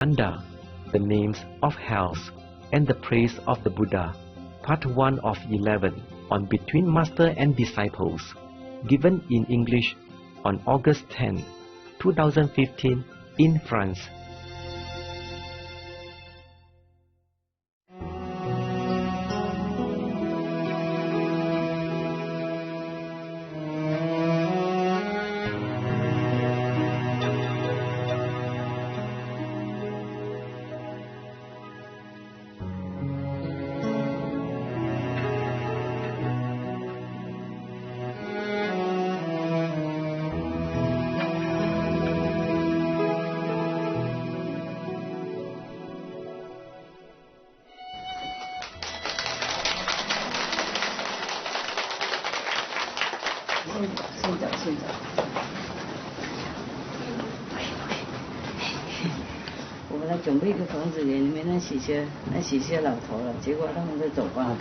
Ananda, the names of health and the praise of the Buddha, part 1 of 11 on Between Master and Disciples, given in English on August 10, 2015 in France.我本来准备一个房子给你们那洗些老头了，结果他们都走光了，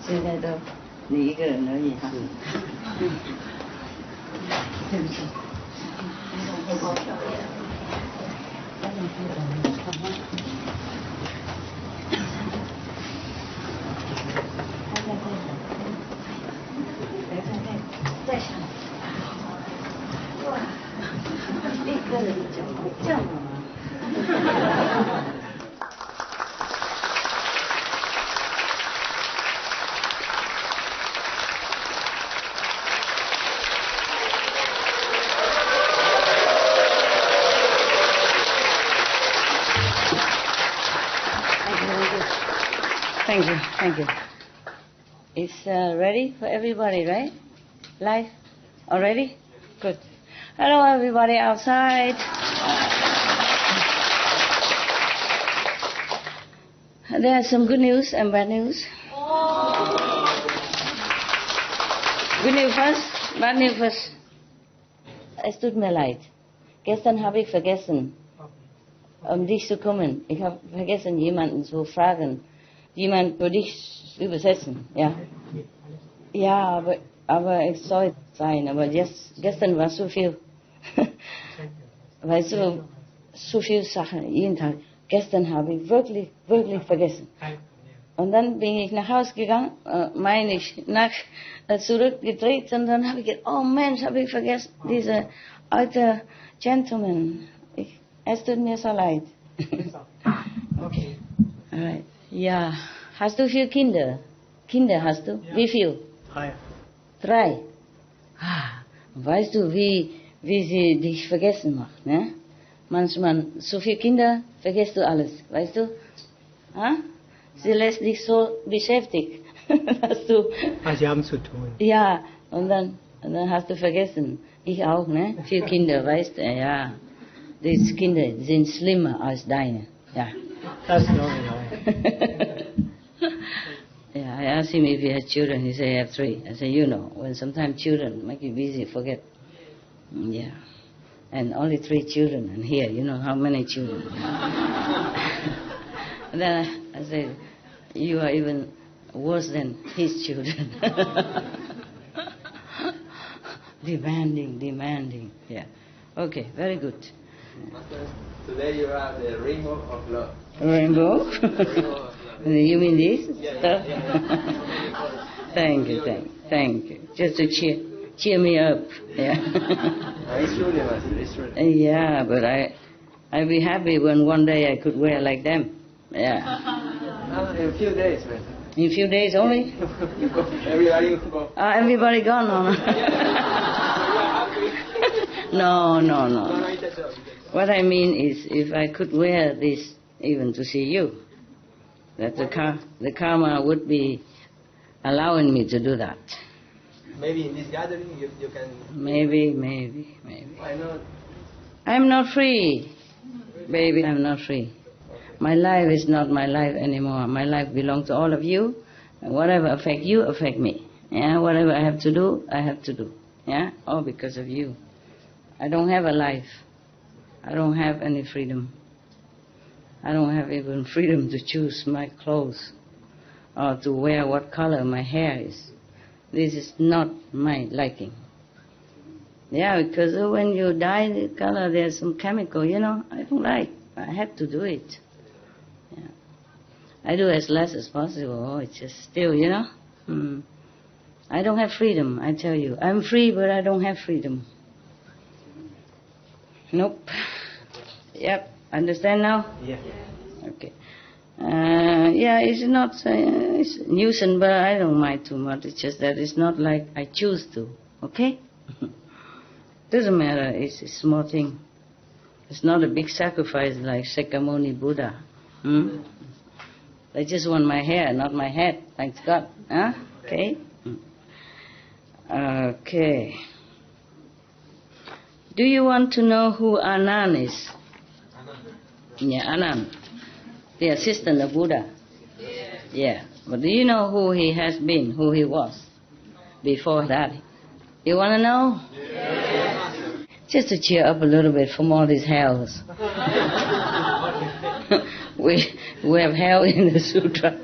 现在都你一个人而已哈。对不起。好漂亮。再上来。哇，一个人脚这样吗Thank you. It's ready for everybody, right? Live? Already? Good. Hello, everybody outside. There are some good news and bad news. Good news first, bad news first. Es tut mir leid. Gestern habe ich vergessen, dich zu kommen. Ich habe vergessen, jemanden zu fragen, jemand für dich zu übersetzen. Ja, ja, aber es soll sein. Aber gestern war so viel, weißt du, so viele Sachen jeden Tag. Gestern habe ich wirklich vergessen. Und dann bin ich nach Hause gegangen, meine ich, zurückgedreht und dann habe ich gedacht, oh Mensch, habe ich vergessen, diese alte Gentleman. Es tut mir so leid. Okay. Alright. Ja, hast du viele Kinder? Kinder hast du? Ja. Wie viel? 3. 3? Ah, weißt du, wie sie dich vergessen macht, ne? Manchmal, so viele Kinder, vergisst du alles, weißt du? Ha? Sie lässt dich so beschäftigt, dass du... Sie haben zu tun. Ja, und dann hast du vergessen. Ich auch, ne? 4 Kinder, weißt du, ja. Diese Kinder sind schlimmer als deine, ja. Das glaube ich auch. Yeah, I asked him if he had children. He said, I have 3. I said, you know, when sometimes children make you busy, forget. Yeah. And only 3 children, and here, you know how many children. And then I said, you are even worse than his children. Demanding. Yeah. Okay, very good. Master, today you are the rainbow of love. Rainbow? Rainbow of love. You mean this? Yeah. Thank you. Just to cheer me up. Yeah. It's true, Master. It's true. Yeah, but I'd be happy when one day I could wear like them. Yeah. In a few days, Master. In a few days only? Everybody will go. Everybody gone on. No. What I mean is, if I could wear this even to see you, that the karma would be allowing me to do that. Maybe in this gathering you can... Maybe. Why not? I'm not free. Baby, I'm not free. My life is not my life anymore. My life belongs to all of you. And whatever affect you, affect me. Yeah, whatever I have to do, I have to do. Yeah, all because of you. I don't have a life. I don't have any freedom. I don't have even freedom to choose my clothes or to wear what color my hair is. This is not my liking. Yeah, because when you dye the color, there's some chemical, I don't like. I have to do it. Yeah. I do as less as possible. It's just still, I don't have freedom, I tell you. I'm free, but I don't have freedom. Nope. Yep. Understand now? Yeah. Okay. It's not it's nuisance, but I don't mind too much. It's just that it's not like I choose to. Okay? Doesn't matter. It's a small thing. It's not a big sacrifice like Shakyamuni Buddha. I just want my hair, not my head. Thanks God. Huh? Okay? Okay. Do you want to know who Ananda is? Yeah, Ananda. The assistant of Buddha. Yeah. But do you know who he has been, who he was before that? You want to know? Yes. Just to cheer up a little bit from all these hells. we have hell in the sutra.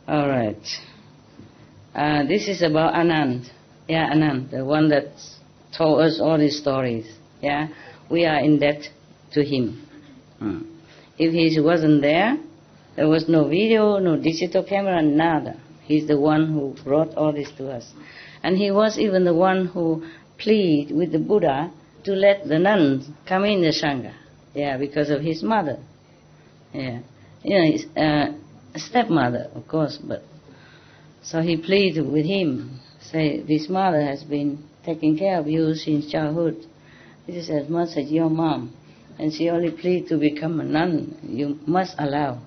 All right. This is about Ananda. Yeah, Ananda, the one that told us all these stories. Yeah, we are in debt to him. If he wasn't there, there was no video, no digital camera, nada. He's the one who brought all this to us. And he was even the one who pleaded with the Buddha to let the nuns come in the Sangha. Yeah, because of his mother. Yeah. His stepmother, of course, but... So he pleaded with him, say, this mother has been taking care of you since childhood. It is as much as your mom. And she only pleaded to become a nun. You must allow.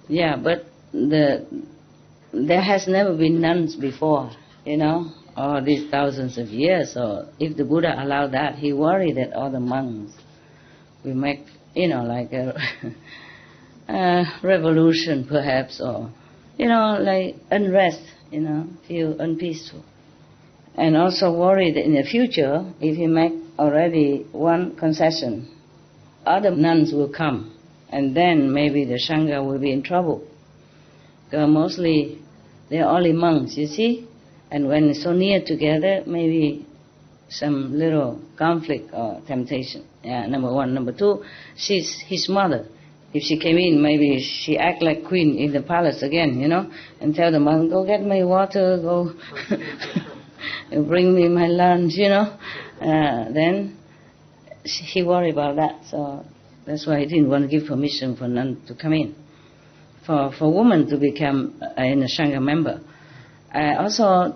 Yeah, but there has never been nuns before, all these thousands of years. So if the Buddha allowed that, he worried that all the monks will make, like a revolution perhaps, or, like unrest, feel unpeaceful. And also worried that in the future, if he make already one concession, other nuns will come, and then maybe the Sangha will be in trouble. Because mostly they're only monks, you see, and when it's so near together, maybe some little conflict or temptation. Yeah, number one. Number two, she's his mother. If she came in, maybe she act like queen in the palace again, and tell the monk, go get me water, go bring me my lunch, then he worried about that. So that's why he didn't want to give permission for nun to come in. For woman to become a Sangha member. Also,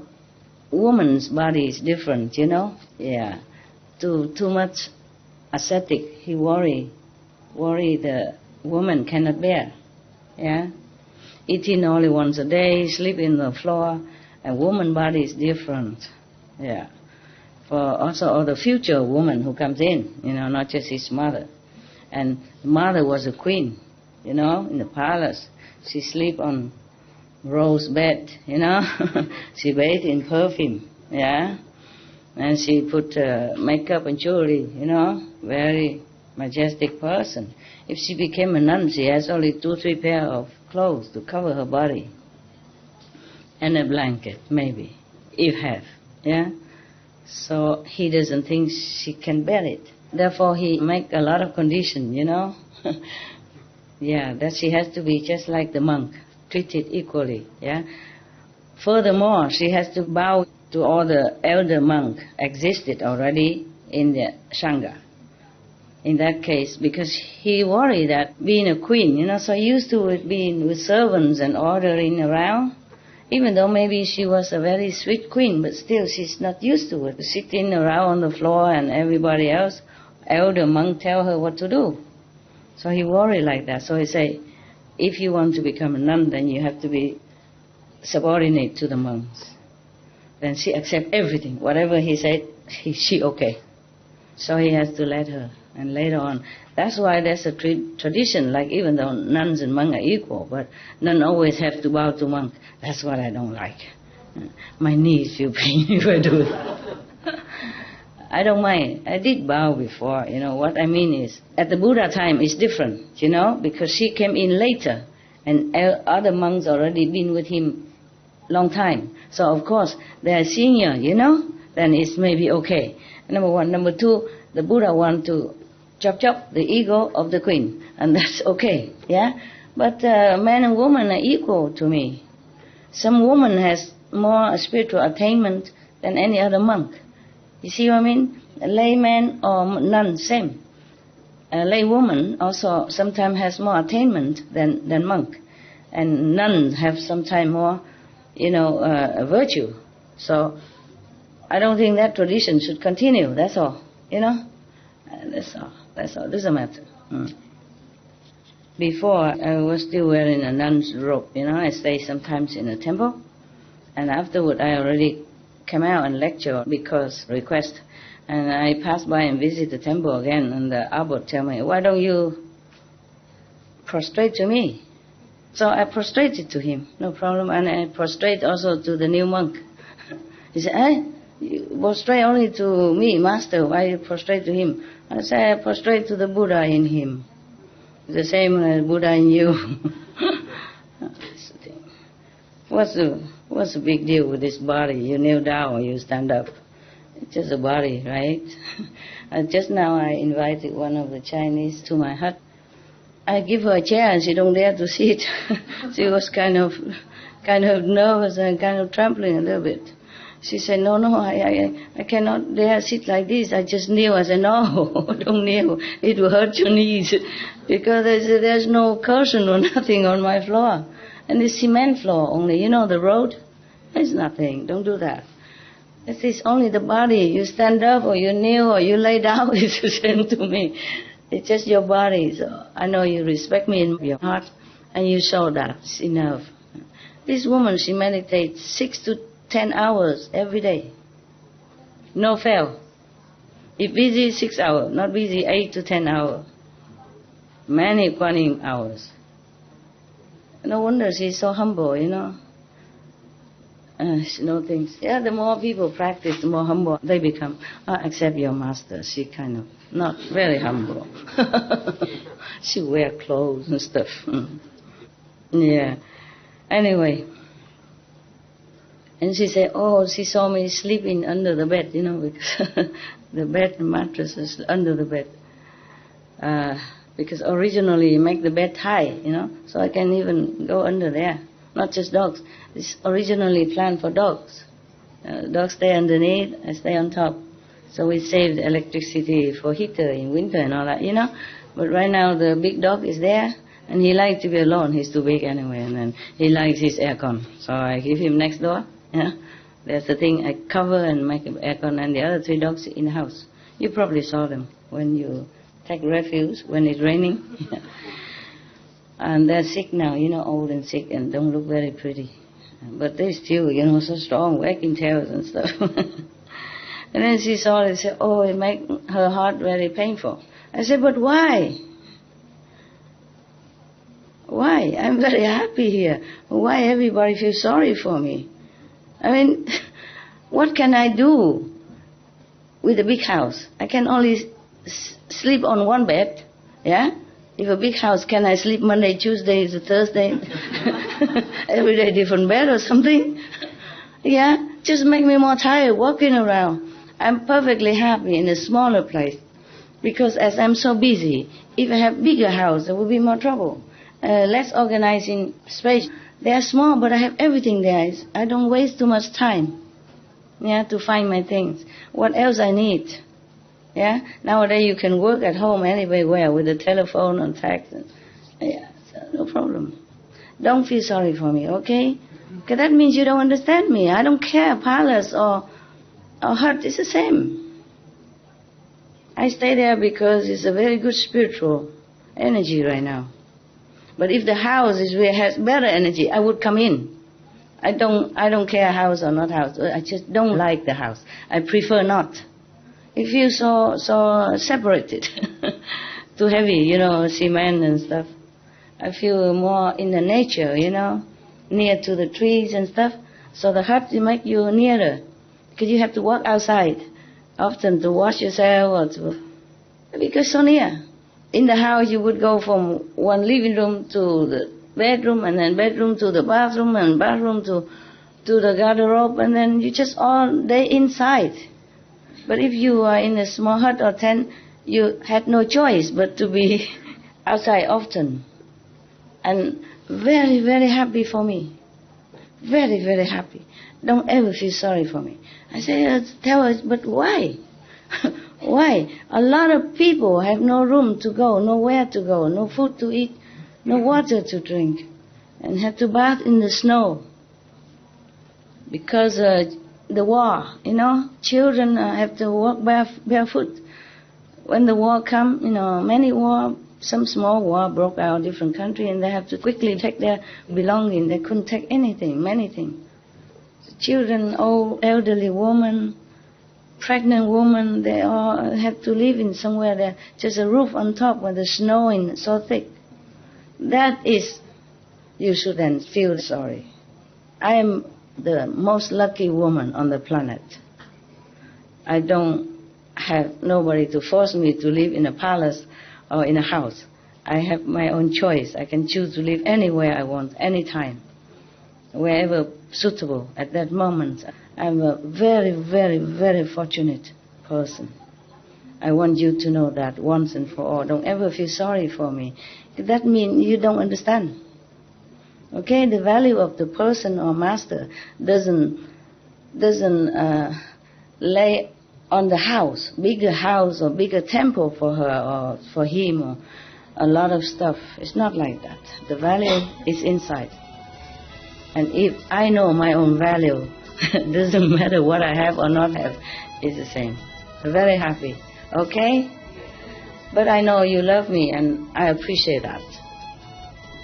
woman's body is different, Yeah. Too much ascetic, he worry the woman cannot bear. Yeah. Eating only once a day, sleep in the floor, and woman body is different. Yeah. For also all the future woman who comes in, not just his mother. And the mother was a queen, in the palace. She sleep on rose bed, She bathed in perfume, yeah. And she put makeup and jewelry, very majestic person. If she became a nun, she has only 2-3 pair of clothes to cover her body. And a blanket, maybe, if have, yeah. So he doesn't think she can bear it. Therefore, he make a lot of condition, Yeah, that she has to be just like the monk, treated equally, yeah. Furthermore, she has to bow to all the elder monk existed already in the Sangha. In that case, because he worried that being a queen, so used to it being with servants and ordering around, even though maybe she was a very sweet queen, but still she's not used to it, sitting around on the floor and everybody else, elder monk tell her what to do. So he worried like that. So he say, if you want to become a nun, then you have to be subordinate to the monks. Then she accept everything. Whatever he said, she okay. So he has to let her. And later on, that's why there's a tradition, like even though nuns and monks are equal, but nun always have to bow to monk. That's what I don't like. My knees feel pain if I do it. I don't mind. I did bow before, What I mean is, at the Buddha time, it's different, because she came in later, and other monks already been with him long time. So, of course, they are senior, then it's maybe okay. Number one. Number two, The Buddha want to chop the ego of the queen, and that's okay, yeah? But man and woman are equal to me. Some woman has more spiritual attainment than any other monk. You see what I mean? A layman or nun, same. A lay woman also sometimes has more attainment than monk. And nuns have sometimes more, virtue. So I don't think that tradition should continue, that's all, That's all, doesn't matter. Before, I was still wearing a nun's robe, I stay sometimes in a temple. And afterward, I already came out and lecture because request. And I passed by and visit the temple again, and the abbot tell me, why don't you prostrate to me? So I prostrated to him, no problem, and I prostrate also to the new monk. He said, you prostrate only to me, master, why you prostrate to him? I said, I prostrate to the Buddha in him. The same as Buddha in you. What's the big deal with this body? You kneel down or you stand up. It's just a body, right? Just now I invited one of the Chinese to my hut. I give her a chair and she don't dare to sit. She was kind of nervous and kind of trembling a little bit. She said, no, I cannot dare sit like this. I just kneel. I said, no, don't kneel. It will hurt your knees. Because there's no cushion or nothing on my floor. And it's cement floor only. The road? There's nothing. Don't do that. It is only the body. You stand up or you kneel or you lay down. It's the same to me. It's just your body. So I know you respect me in your heart. And you show that. It's enough. This woman, she meditates 6 to 10 hours every day. No fail. If busy, 6 hours. Not busy, 8 to 10 hours. Many Kuan hours. No wonder she's so humble, She knows things. Yeah, the more people practice, the more humble they become. Except your master, she kind of not very humble. She wear clothes and stuff. Yeah. Anyway. And she said, she saw me sleeping under the bed, because the bed mattress is under the bed. Because originally you make the bed high, so I can even go under there. Not just dogs. It's originally planned for dogs. Dogs stay underneath, I stay on top. So we save the electricity for heater in winter and all that, But right now the big dog is there, and he likes to be alone. He's too big anyway, and then he likes his aircon. So I give him next door. There's the thing I cover and make an aircon, and the other 3 dogs in the house. You probably saw them when you take refuge when it's raining. And they're sick now, old and sick and don't look very pretty. But they still, so strong, wagging tails and stuff. And then she saw it and said, it makes her heart very painful. I said, but why? Why? I'm very happy here. Why everybody feels sorry for me? I mean, what can I do with a big house? I can only sleep on one bed, yeah? If a big house, can I sleep Monday, Tuesday, Thursday? Every day different bed or something? Yeah? Just make me more tired walking around. I'm perfectly happy in a smaller place. Because as I'm so busy, if I have bigger house, there will be more trouble. Less organizing space. They are small, but I have everything there. I don't waste too much time, to find my things. What else I need? Yeah? Nowadays you can work at home anywhere with a telephone and text. Yeah, so no problem. Don't feel sorry for me, okay? Because that means you don't understand me. I don't care, palace or hut, it's the same. I stay there because it's a very good spiritual energy right now. But if the house has better energy, I would come in. I don't care house or not house. I just don't like the house. I prefer not. It feels so separated, too heavy, cement and stuff. I feel more in the nature, near to the trees and stuff. So the hut will make you nearer, because you have to walk outside often to wash yourself because so near. In the house you would go from one living room to the bedroom, and then bedroom to the bathroom, and bathroom to the garderobe, and then you just all day inside. But if you are in a small hut or tent, you had no choice but to be outside often. And very, very happy for me. Very, very happy. Don't ever feel sorry for me. I say, tell us, but why? Why? A lot of people have no room to go, nowhere to go, no food to eat, no water to drink, and have to bath in the snow. Because the war, children have to walk barefoot. When the war come, many war, some small war broke out in different countries, and they have to quickly take their belongings. They couldn't take anything, many things. Children, old, elderly women, pregnant women, they all have to live in somewhere there, just a roof on top where the snow is so thick. That is, you shouldn't feel sorry. I am the most lucky woman on the planet. I don't have nobody to force me to live in a palace or in a house. I have my own choice. I can choose to live anywhere I want, anytime, wherever suitable at that moment. I'm a very, very, very fortunate person. I want you to know that once and for all. Don't ever feel sorry for me. That means you don't understand. Okay, the value of the person or master doesn't lay on the house or bigger temple for her or for him or a lot of stuff. It's not like that. The value is inside. And if I know my own value, doesn't matter what I have or not have, it's the same. I'm very happy. Okay? But I know you love me and I appreciate that.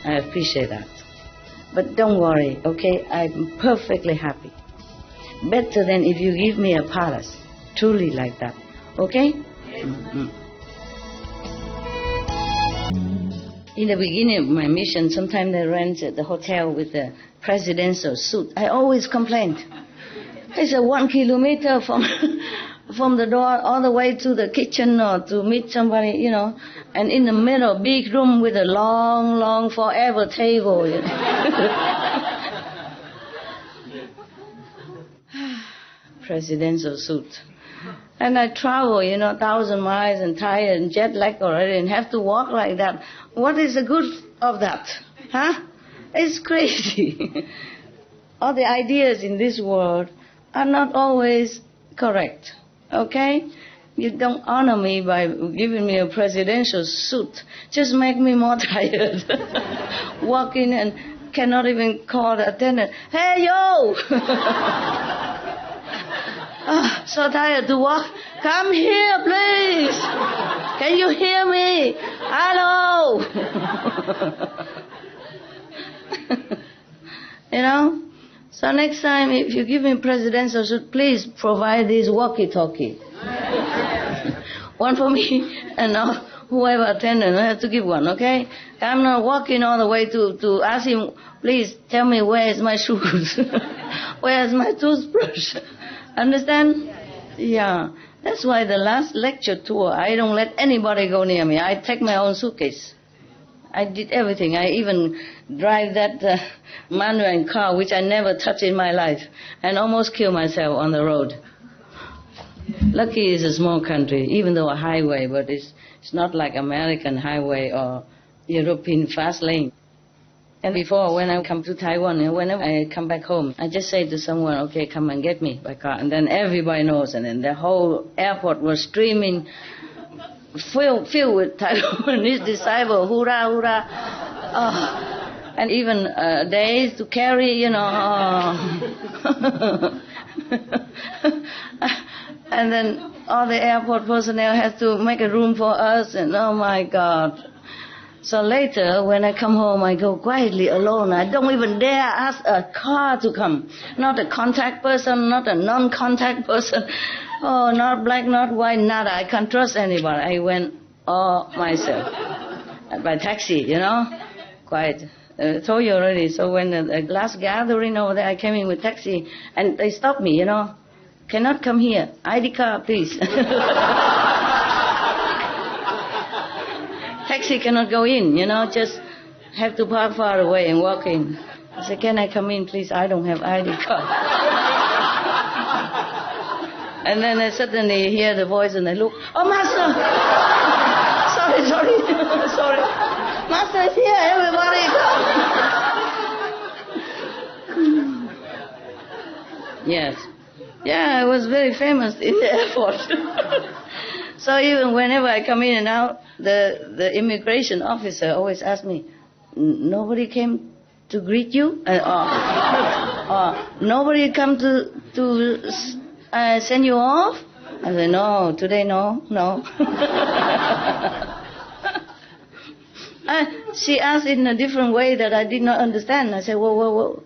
I appreciate that. But don't worry, okay? I'm perfectly happy. Better than if you give me a palace. Truly like that. Okay? Mm-hmm. In the beginning of my mission, sometimes I rented the hotel with the presidential suite. I always complained. It's 1 kilometer from the door all the way to the kitchen or to meet somebody, and in the middle, big room with a long, long forever table. Presidential suite. And I travel, 1,000 miles and tired and jet lagged already and have to walk like that. What is the good of that? Huh? It's crazy. All the ideas in this world are not always correct. Okay? You don't honor me by giving me a presidential suit. Just make me more tired. Walk in and cannot even call the attendant. Hey, yo! So tired to walk. Come here, please. Can you hear me? Hello. So next time, if you give me presidential suit, please provide this walkie-talkie. One for me and whoever attendant, I have to give one, okay? I'm not walking all the way to ask him, please tell me where is my shoes? Where is my toothbrush? Understand? Yeah. That's why the last lecture tour, I don't let anybody go near me. I take my own suitcase. I did everything. I even drive that manual car, which I never touched in my life, and almost killed myself on the road. Lucky it's a small country, even though a highway, but it's not like American highway or European fast lane. And before, when I come to Taiwan, whenever I come back home, I just say to someone, okay, come and get me by car. And then everybody knows, and then the whole airport was screaming, filled with Taiwanese disciples, hurrah, hurrah. And even days to carry, And then all the airport personnel have to make a room for us, and oh my God. So later, when I come home, I go quietly alone. I don't even dare ask a car to come. Not a contact person, not a non-contact person. Oh, not black, not white, nada. I can't trust anybody. I went all myself. By taxi, quiet. I told you already. So when the last gathering over there, I came in with taxi, and they stopped me, Cannot come here. ID card, please. Taxi cannot go in, just have to park far away and walk in. I said, can I come in, please? I don't have ID card. And then I suddenly hear the voice and I look, oh, Master! sorry. Master is here, everybody come! Yes. Yeah, I was very famous in the airport. So even whenever I come in and out, the immigration officer always asks me, nobody came to greet you? Nobody come to send you off? I say, no, today no. She asked in a different way that I did not understand. I said, whoa.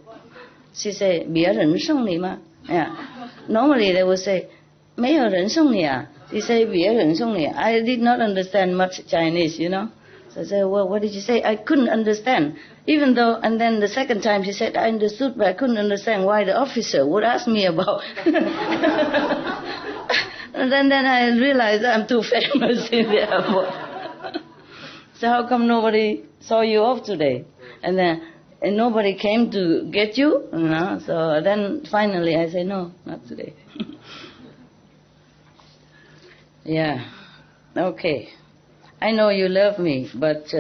She said, 别人送你吗? Yeah. Normally they would say, 没有人送你啊? She said, 别人送你. I did not understand much Chinese, you know. So I said, well, what did you say? I couldn't understand. Even though, and then the second time she said, I understood, but I couldn't understand why the officer would ask me about. And then I realized I'm too famous in the airport. So how come nobody saw you off today? And then nobody came to get you? No. So then finally I say, no, not today. Yeah. Okay. I know you love me, but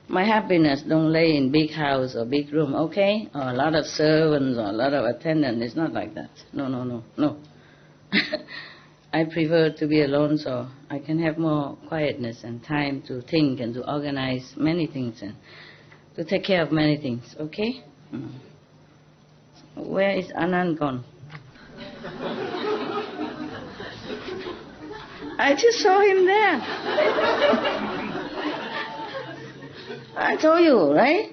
my happiness don't lay in big house or big room, okay? Or a lot of servants or a lot of attendants. It's not like that. No. I prefer to be alone so I can have more quietness and time to think and to organize many things and to take care of many things, okay? Where is Anand gone? I just saw him there. I told you, right?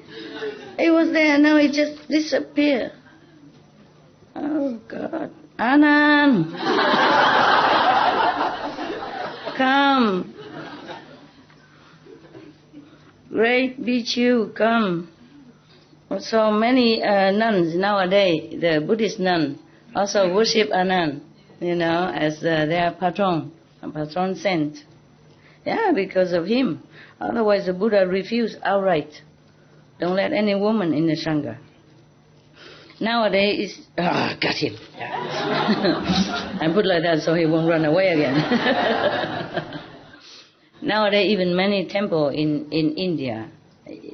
He was there, now he just disappeared. Oh, God. Anand! Come. Great Bhikshu, come. So many nuns nowadays, the Buddhist nuns, also worship Anand, as their patron saint. Yeah, because of him. Otherwise the Buddha refused outright. Don't let any woman in the Sangha. Nowadays, got him. I put like that so he won't run away again. Nowadays, even many temples in India,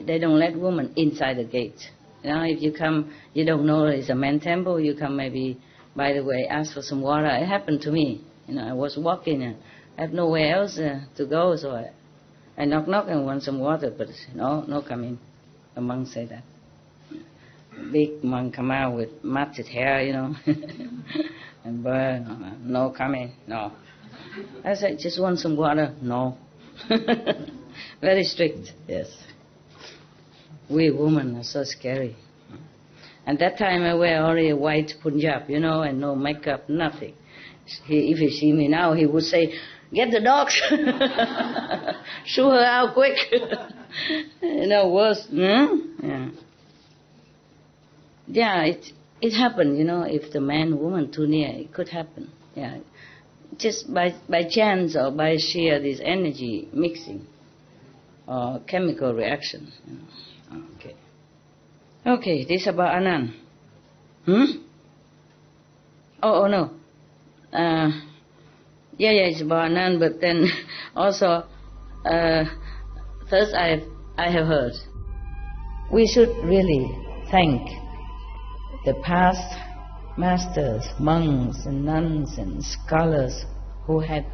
they don't let women inside the gate. If you come, you don't know it's a man temple, you come maybe, by the way, ask for some water. It happened to me. I was walking and I have nowhere else to go, so I knock and want some water, but no coming. The monk say that. Big monk come out with matted hair, and burn. No coming, no. I said, just want some water. No. Very strict, yes. We women are so scary. And that time I wear only a white punjab, and no makeup, nothing. If he see me now, he would say, get the dogs. Shoo her out quick. Worse. Yeah, it happened, if the man, woman too near, it could happen. Yeah, just by chance or by sheer this energy mixing or chemical reaction. Okay, this about Anand. Oh no. Yeah, it's about Anand, but then also first I have heard we should really thank the past masters, monks and nuns and scholars who had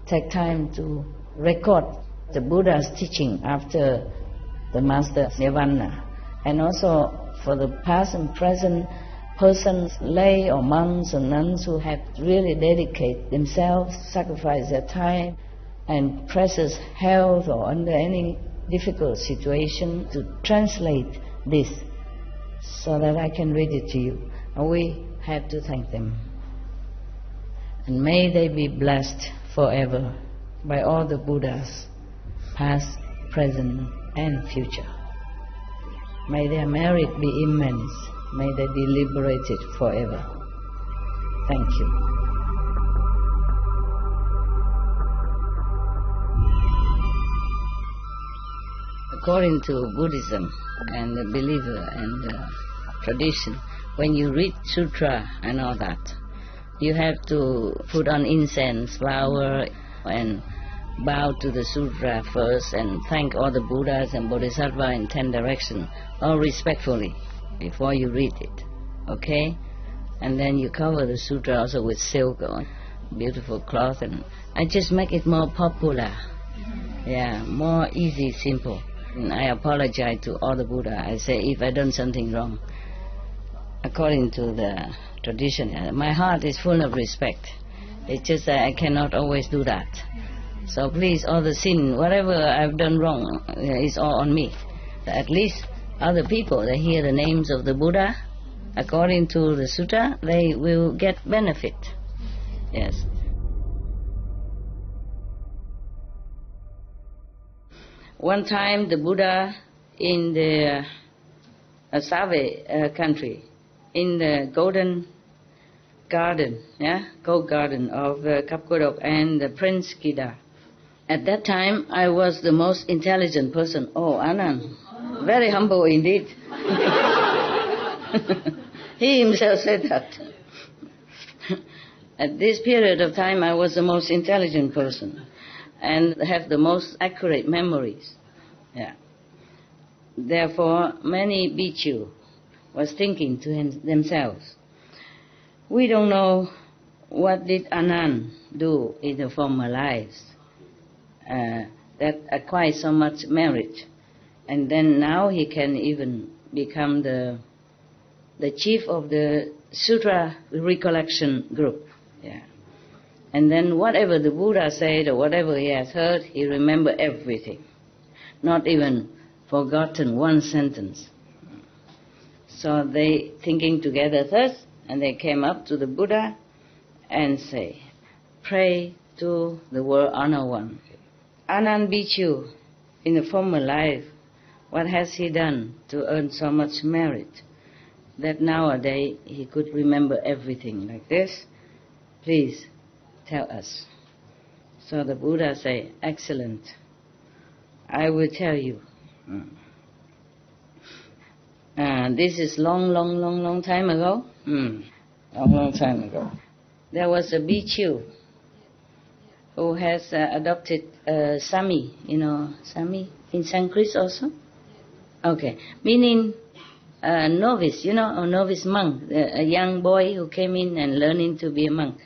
take time to record the Buddha's teaching after the master Nirvana, and also for the past and present persons, lay or monks or nuns who have really dedicated themselves, sacrificed their time and precious health or under any difficult situation to translate this so that I can read it to you. And we have to thank them. And may they be blessed forever by all the Buddhas, past, present and future. May their merit be immense. May they be liberated forever. Thank you. According to Buddhism and the believer and tradition, when you read sutra and all that, You have to put on incense, flower, and bow to the sutra first and thank all the Buddhas and Bodhisattvas in 10 directions, all respectfully, before you read it. Okay? And then you cover the sutra also with silk or beautiful cloth, and I just make it more popular. Yeah, more easy, simple. And I apologize to all the Buddha. I say if I done something wrong, according to the tradition, my heart is full of respect. It's just that I cannot always do that. So please, all the sin, whatever I've done wrong, is all on me. At least other people, they hear the names of the Buddha, according to the sutta, they will get benefit. Yes. One time the Buddha in the Save country, in the golden garden, gold garden of Kapkodok and the Prince Kida. At that time, I was the most intelligent person. Oh, Anand, very humble indeed. He himself said that. At this period of time, I was the most intelligent person and have the most accurate memories. Yeah. Therefore, many bhikkhu was thinking to themselves, we don't know what did Anand do in the former lives that acquired so much merit, and then now he can even become the chief of the Sutra recollection group. Yeah. And then whatever the Buddha said or whatever he has heard, he remember everything, not even forgotten one sentence. So they thinking together thus, and they came up to the Buddha and say, pray to the World Honor One. Anand Bhikkhu, in the former life, what has he done to earn so much merit that nowadays he could remember everything like this? Please tell us. So the Buddha say, excellent. I will tell you. This is long time ago. Long time ago. There was a bhikkhu who has adopted Sami. You know Sami in Sanskrit also? Okay. Meaning novice, a novice monk, a young boy who came in and learning to be a monk.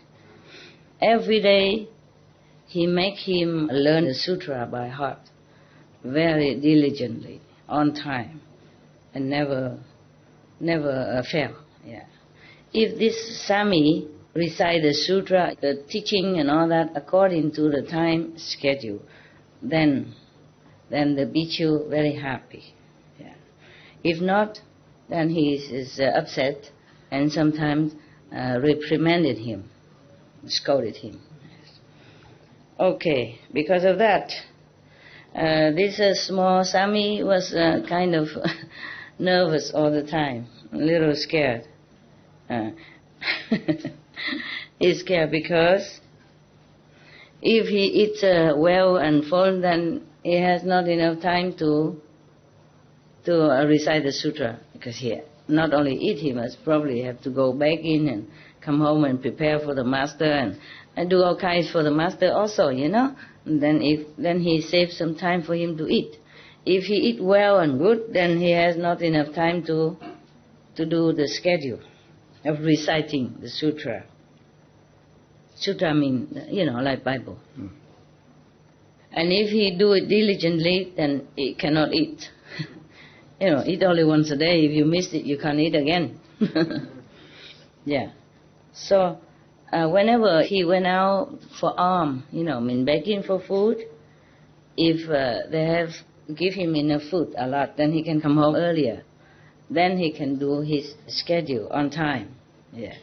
Every day he make him learn the sutra by heart, very diligently, on time, and never fail. Yeah. If this Sami recite the sutra, the teaching and all that according to the time schedule, then the bhikkhu very happy. Yeah. If not, then he is upset and sometimes reprimanded him, scolded him. Okay, because of that, this small Sami was kind of nervous all the time, a little scared. He's scared because if he eats well and full, then he has not enough time to recite the sutra, because he not only eat, he must probably have to go back in and come home and prepare for the master and do all kinds for the master also, And then he saves some time for him to eat. If he eat well and good, then he has not enough time to do the schedule of reciting the sutra. Sutra means, like Bible. And if he do it diligently, then he cannot eat. Eat only once a day. If you miss it, you can't eat again. Yeah. So whenever he went out for alms, begging for food, if they have give him enough food, a lot, then he can come home earlier. Then he can do his schedule on time. Yeah.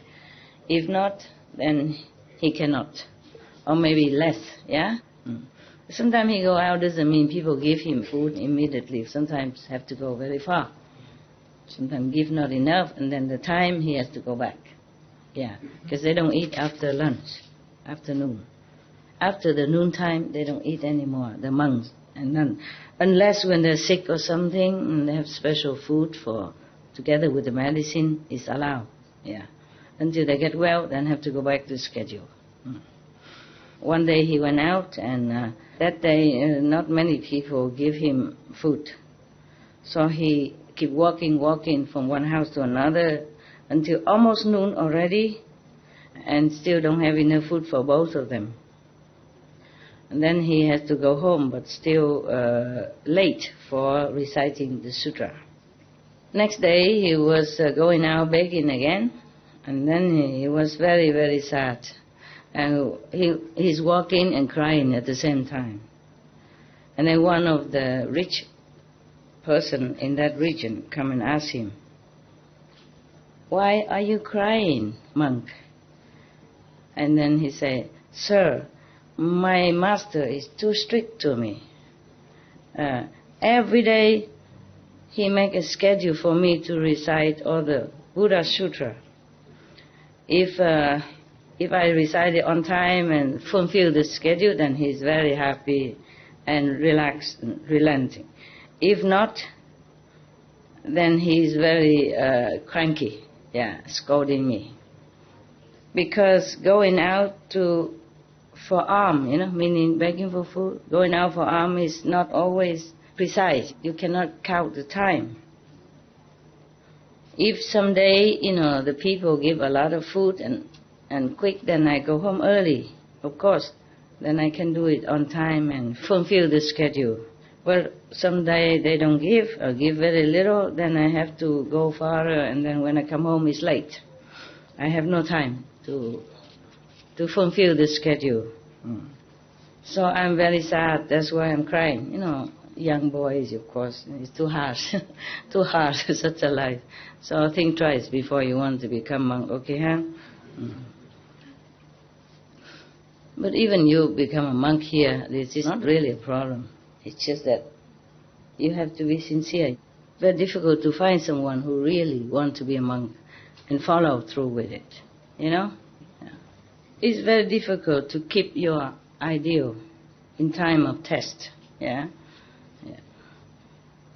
If not, then he cannot. Or maybe less, yeah? Sometimes he go out doesn't mean people give him food immediately. Sometimes have to go very far. Sometimes give not enough, and then the time he has to go back. Yeah, because they don't eat after lunch, afternoon. After the noontime, they don't eat anymore, the monks and nuns. Unless when they're sick or something, and they have special food together with the medicine, is allowed. Yeah. until they get well, then have to go back to schedule. One day he went out, and that day not many people give him food. So he keep walking from one house to another until almost noon already, and still don't have enough food for both of them. And then he has to go home, but still late for reciting the sutra. Next day he was going out begging again, and then he was very, very sad. And he's walking and crying at the same time. And then one of the rich person in that region come and ask him, "Why are you crying, monk?" And then he said, "Sir, my master is too strict to me. Every day he make a schedule for me to recite all the Buddha Sutra. If I recite it on time and fulfill the schedule, then he's very happy and relaxed and relenting. If not, then he's very cranky, scolding me. Because going out for alms, meaning begging for food, going out for alms is not always precise. You cannot count the time. If someday, the people give a lot of food and quick, then I go home early, of course. Then I can do it on time and fulfill the schedule. But someday they don't give, or give very little, then I have to go farther, and then when I come home it's late. I have no time to fulfill the schedule. So I'm very sad, that's why I'm crying. Young boys, of course, it's too hard, such a life. So think twice before you want to become monk, okay, huh? But even you become a monk here, this is not really a problem. It's just that you have to be sincere. Very difficult to find someone who really wants to be a monk and follow through with it, Yeah. It's very difficult to keep your ideal in time of test,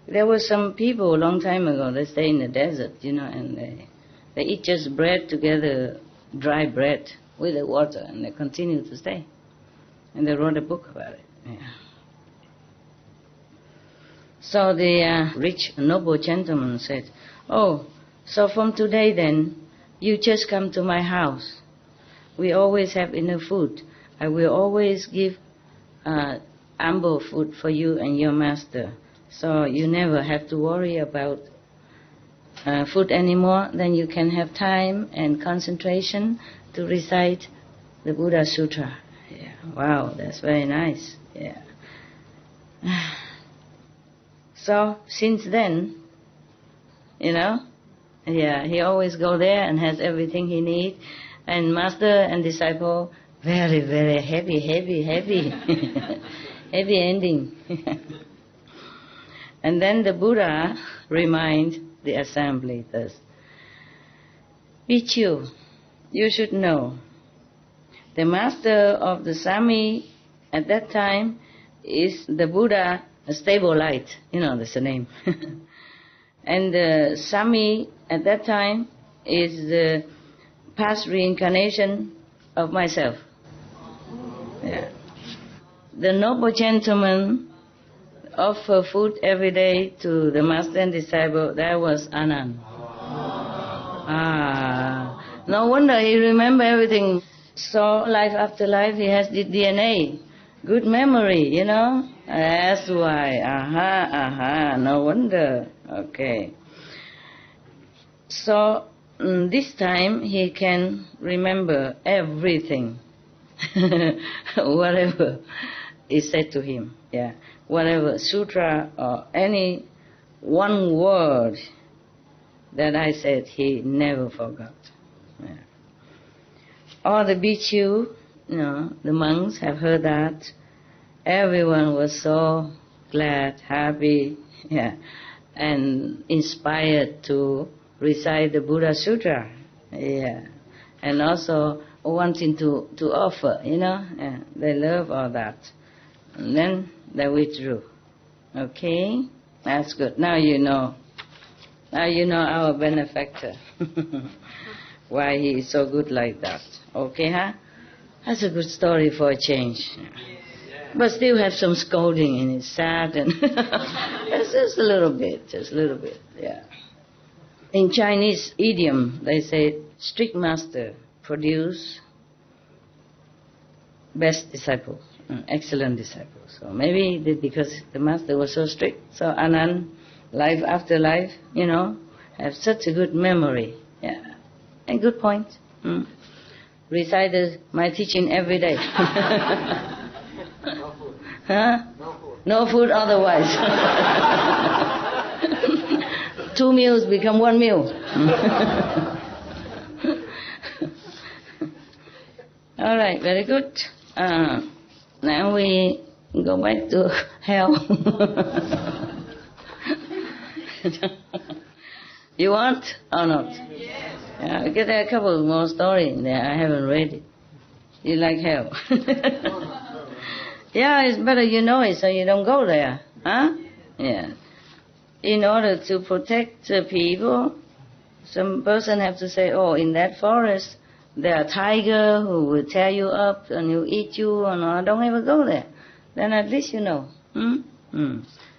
There were some people a long time ago, they stay in the desert, and they eat just bread together, dry bread with the water, and they continue to stay. And they wrote a book about it. So the rich, noble gentleman said, "Oh, so from today then, you just come to my house. We always have enough food. I will always give ample food for you and your master. So you never have to worry about food anymore. Then you can have time and concentration to recite the Buddha Sutra." Wow, that's very nice. So since then, he always go there and has everything he needs. And master and disciple, very, very heavy, heavy ending. And then the Buddha reminds the assembly thus, "Bhikkhu, you should know, the master of the Sami at that time is the Buddha, a stable light, that's the name. And the Sami at that time is the past reincarnation of myself. The noble gentleman offer food every day to the master and disciple, that was Ananda. No wonder he remember everything. So life after life he has the DNA, good memory, That's why, no wonder. Okay. So this time he can remember everything, whatever is said to him, whatever sutra or any one word that I said, he never forgot. All the bhikkhu, the monks have heard that. Everyone was so glad, happy, and inspired to recite the Buddha Sutra, and also wanting to offer, they love all that. And then they withdrew. Okay, that's good. Now you know our benefactor. why he is so good like that. Okay, huh? That's a good story for a change. But still have some scolding in it, sad and just a little bit, yeah. In Chinese idiom, they say, strict master produce best disciple, excellent disciple. So maybe because the master was so strict, so Anand, life after life, have such a good memory. Yeah, and good point. Recited my teaching every day. Huh? No food otherwise. 2 meals become 1 meal. All right, very good. Now we go back to hell. You want or not? Yes. Yeah, because there are a couple more stories in there. I haven't read it. You like hell? Yeah, it's better you know it so you don't go there. Huh? Yeah. In order to protect the people, some person have to say, oh, in that forest, there are tigers who will tear you up and will eat you, and don't ever go there. Then at least you know.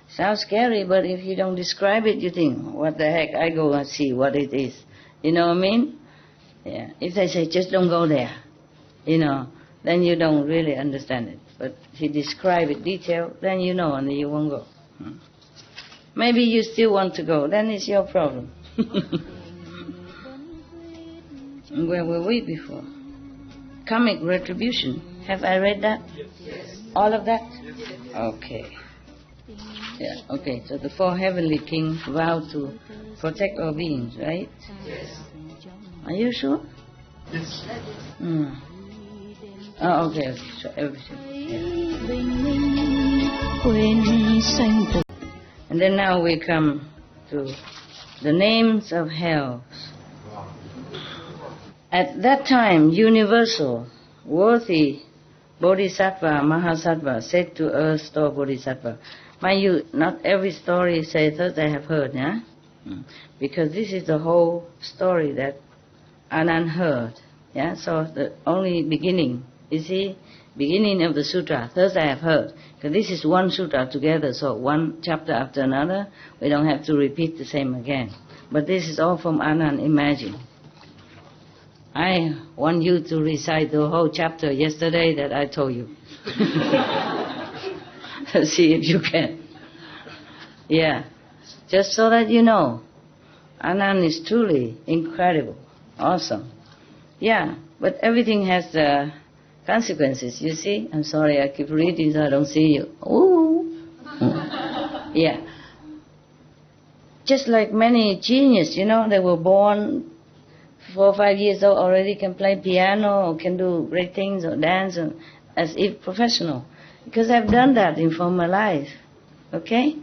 Sounds scary, but if you don't describe it, you think, what the heck, I go and see what it is. You know what I mean? Yeah. If they say, just don't go there, then you don't really understand it. But if you describe it detailed, then you know and you won't go. Maybe you still want to go, then it's your problem. Where were we before? Karmic retribution. Have I read that? Yes. All of that? Yes. Okay. Yeah, okay. So the 4 heavenly kings vow to protect all beings, right? Yes. Are you sure? Yes. Oh, okay. So everything. Yeah. And then now we come to the names of hells. At that time, universal, worthy Bodhisattva, Mahasattva said to earth store Bodhisattva. Mind you, not every story says that I have heard, yeah? Because this is the whole story that Anand heard, yeah? So the only beginning, you see, beginning of the sutra, thus I have heard. Because this is one sutra together, so one chapter after another, we don't have to repeat the same again. But this is all from Anand, imagine. I want you to recite the whole chapter yesterday that I told you. See if you can. Yeah. Just so that you know, Anand is truly incredible, awesome. Yeah, but everything has consequences, you see. I'm sorry, I keep reading so I don't see you. Ooh. Yeah. Just like many geniuses, they were born 4 or 5 years old, already can play piano or can do great things or dance as if professional. Because I've done that in former life. Okay?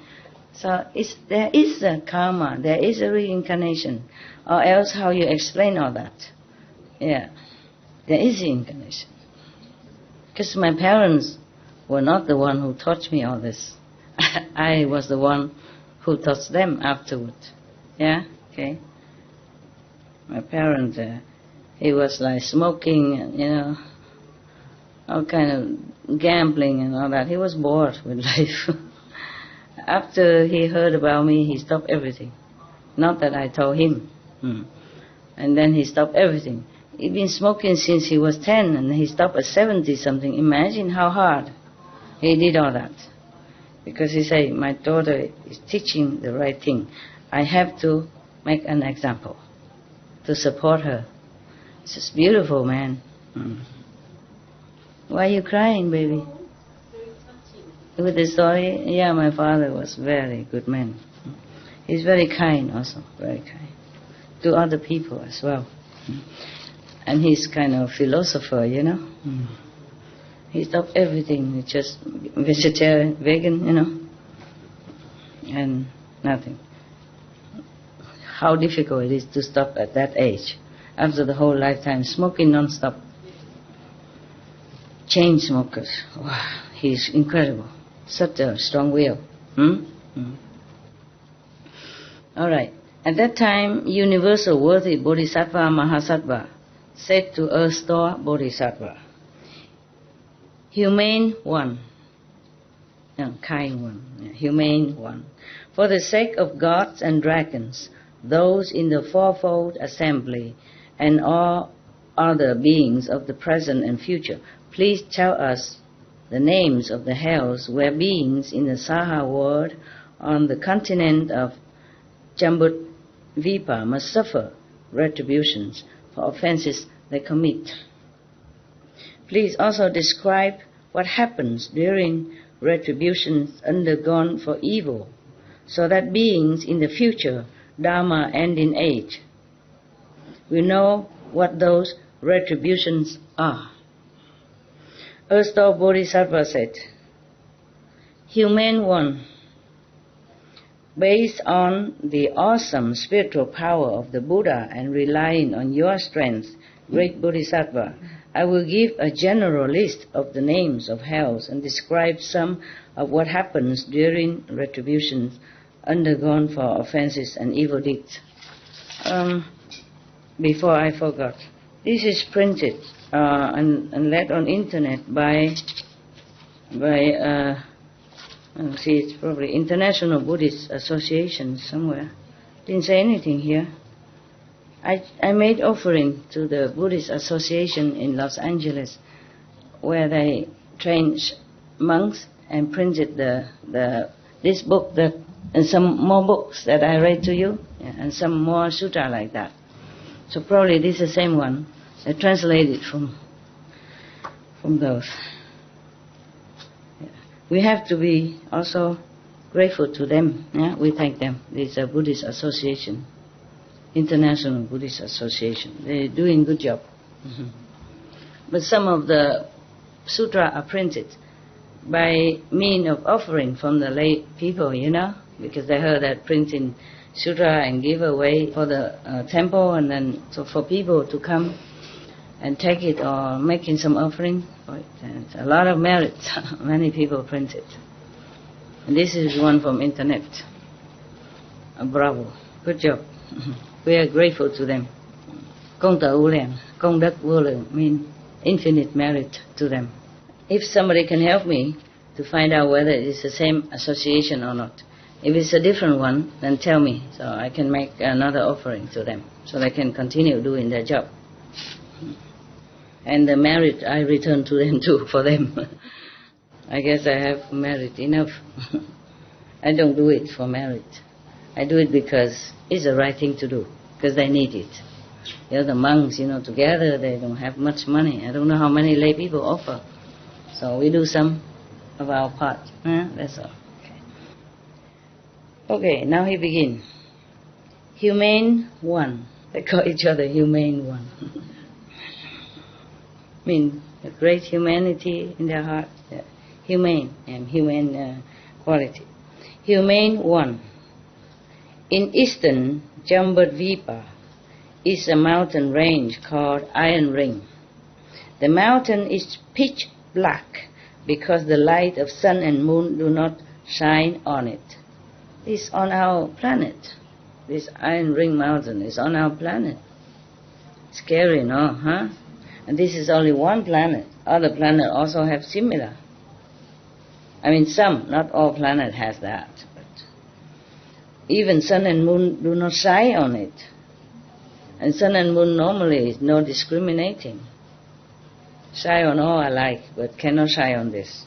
So there is a karma, there is a reincarnation. Or else how you explain all that? Yeah. There is reincarnation. Because my parents were not the one who taught me all this. I was the one who taught them afterward. Yeah? Okay? My parents, he was like smoking and, all kind of gambling and all that. He was bored with life. After he heard about me, he stopped everything. Not that I told him. And then he stopped everything. He'd been smoking since he was 10 and he stopped at 70-something. Imagine how hard he did all that. Because he said, my daughter is teaching the right thing. I have to make an example to support her. It's just beautiful, man. Why are you crying, baby? With the story? Yeah, my father was very good man. He's very kind also, very kind. To other people as well. And he's kind of philosopher, He stopped everything, he's just vegetarian, vegan, and nothing. How difficult it is to stop at that age, after the whole lifetime, smoking non-stop. Chain smokers, wow, he's incredible. Such a strong will. All right, At that time, universal worthy Bodhisattva Mahasattva said to Earth-store Bodhisattva, Humane one, kind one, humane one, for the sake of gods and dragons, those in the fourfold assembly, and all other beings of the present and future, please tell us the names of the hells where beings in the Saha world on the continent of Jambudvipa must suffer retributions for offenses they commit. Please also describe what happens during retributions undergone for evil, so that beings in the future, Dharma and in age, will know what those retributions are. Earth-store Bodhisattva said, Humane one, based on the awesome spiritual power of the Buddha and relying on your strength, great Bodhisattva, I will give a general list of the names of hells and describe some of what happens during retributions undergone for offenses and evil deeds. Before I forgot, this is printed and led on internet by it's probably International Buddhist Association somewhere. Didn't say anything here. I made offering to the Buddhist Association in Los Angeles, where they train monks, and printed this book and some more books that I read to you, and some more sutra like that. So probably this is the same one. I translated from those. We have to be also grateful to them. Yeah? We thank them. It's a Buddhist Association, International Buddhist Association. They're doing a good job. Mm-hmm. But some of the sutra are printed by means of offering from the lay people, because they heard that printing sutra and give away for the temple, and then so for people to come and take it or making some offering for it. And a lot of merit. Many people print it. And this is one from internet. Bravo. Good job. We are grateful to them. Công tử vô lượng, công đức vô lượng mean infinite merit to them. If somebody can help me to find out whether it's the same association or not. If it's a different one, then tell me, so I can make another offering to them, so they can continue doing their job. And the merit I return to them too, for them. I guess I have merit enough. I don't do it for merit. I do it because it's the right thing to do, because they need it. The monks, together, they don't have much money. I don't know how many lay people offer. So we do some of our part. That's all. Okay, now he begins. Humane one. They call each other humane one. Mean a great humanity in their heart. Humane and humane quality. Humane one. In eastern Jambudvipa is a mountain range called Iron Ring. The mountain is pitch black because the light of sun and moon do not shine on it. It's on our planet. This Iron Ring mountain is on our planet. Scary, no? Huh? And this is only one planet. Other planets also have similar. Some, not all planets has that. But even sun and moon do not shine on it. And sun and moon normally is no discriminating. Shine on all alike, but cannot shine on this.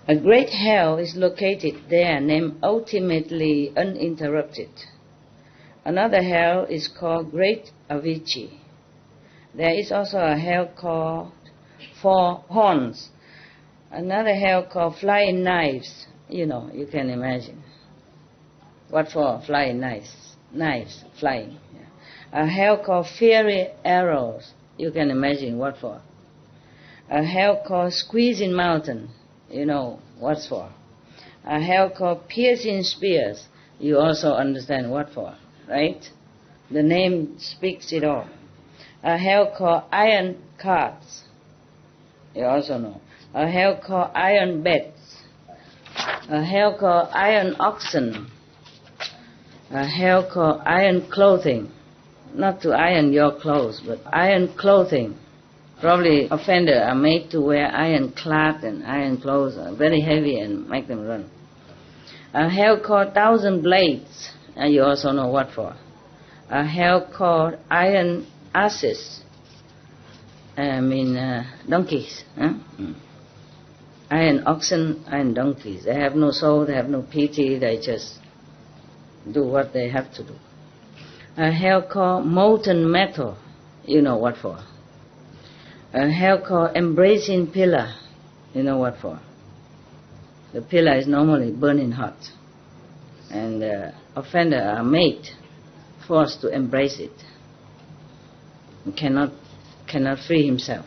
A great hell is located there named Ultimately Uninterrupted. Another hell is called Great Avicii. There is also a hell called Four Horns. Another hell called Flying Knives. You can imagine. What for? Flying knives. Knives, flying. Yeah. A hell called Fiery Arrows. You can imagine what for. A hell called Squeezing Mountain. What's for. A hell called Piercing Spears. You also understand what for, right? The name speaks it all. A hell called Iron Carts. You also know. A hell called Iron Beds. A hell called Iron Oxen. A hell called iron clothing. Not to iron your clothes, but iron clothing. Probably offenders are made to wear iron clad and iron clothes, are very heavy and make them run. A hell called 1,000 blades, and you also know what for. A hell called iron asses, donkeys. Iron oxen, iron donkeys. They have no soul, they have no pity, they just do what they have to do. A hell called molten metal, you know what for. A hell called embracing pillar, you know what for. The pillar is normally burning hot, and the offender are made, forced to embrace it. He cannot free himself.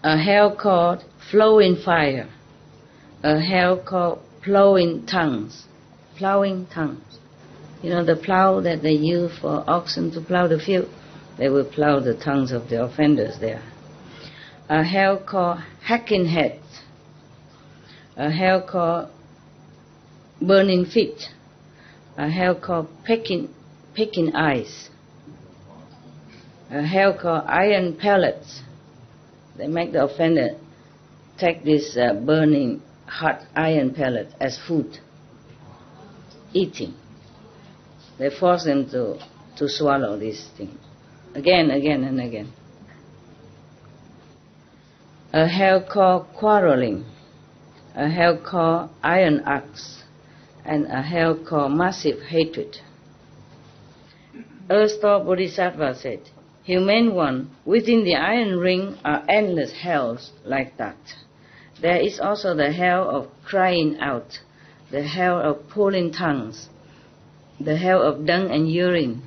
A hell called flowing fire. A hell called plowing tongues. Plowing tongues. You know the plow that they use for oxen to plow the field? They will plow the tongues of the offenders there. A hell called hacking heads. A hell called burning feet. A hell called pecking eyes. A hell called iron pellets. They make the offender take this burning hot iron pellet as food, eating. They force them to swallow this thing again and again. A hell called quarreling. A hell called iron axe. And a hell called massive hatred. Earth-Star Bodhisattva said, Humane one, within the iron ring are endless hells like that. There is also the hell of crying out, the hell of pulling tongues, the hell of dung and urine,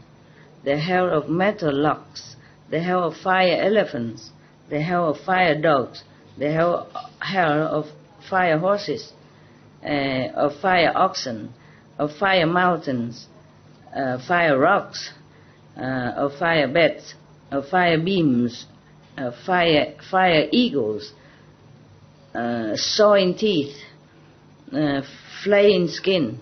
the hell of metal locks, the hell of fire elephants, the hell of fire dogs, the hell of fire horses, of fire oxen, of fire mountains, fire rocks, of fire beds, of fire beams, of fire eagles, sawing teeth, flaying skin,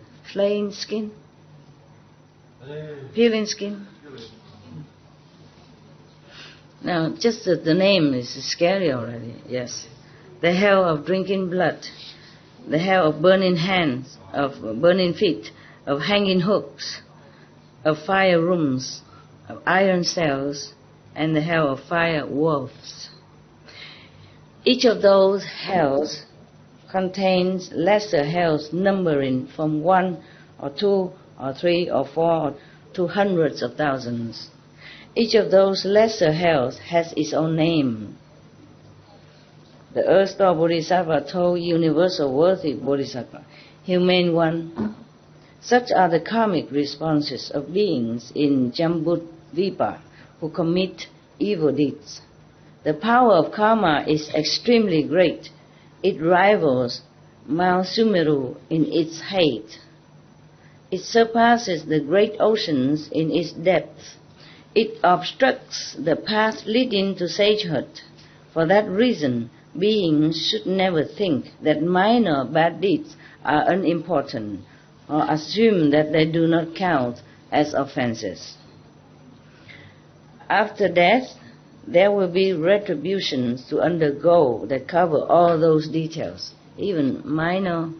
peeling skin. Now, just the name is scary already, yes. The hell of drinking blood, the hell of burning hands, of burning feet, of hanging hooks, of fire rooms, of iron cells, and the hell of fire wolves. Each of those hells contains lesser hells numbering from 1 or 2 or 3 or 4 to hundreds of thousands. Each of those lesser hells has its own name. The Earth-Star Bodhisattva told Universal Worthy Bodhisattva, Humane one, such are the karmic responses of beings in Jambudvipa who commit evil deeds. The power of karma is extremely great. It rivals Mount Sumeru in its height. It surpasses the great oceans in its depth. It obstructs the path leading to sagehood. For that reason, beings should never think that minor bad deeds are unimportant or assume that they do not count as offenses. After death, there will be retributions to undergo that cover all those details. Even minor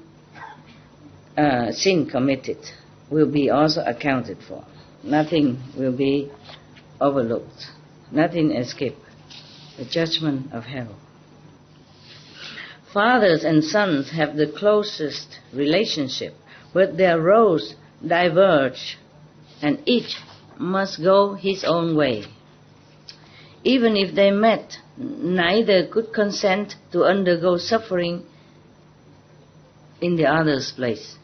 sin committed will be also accounted for. Nothing will be overlooked. Nothing escaped. The judgment of hell. Fathers and sons have the closest relationship, but their roads diverge, and each must go his own way. Even if they met, neither could consent to undergo suffering in the other's place.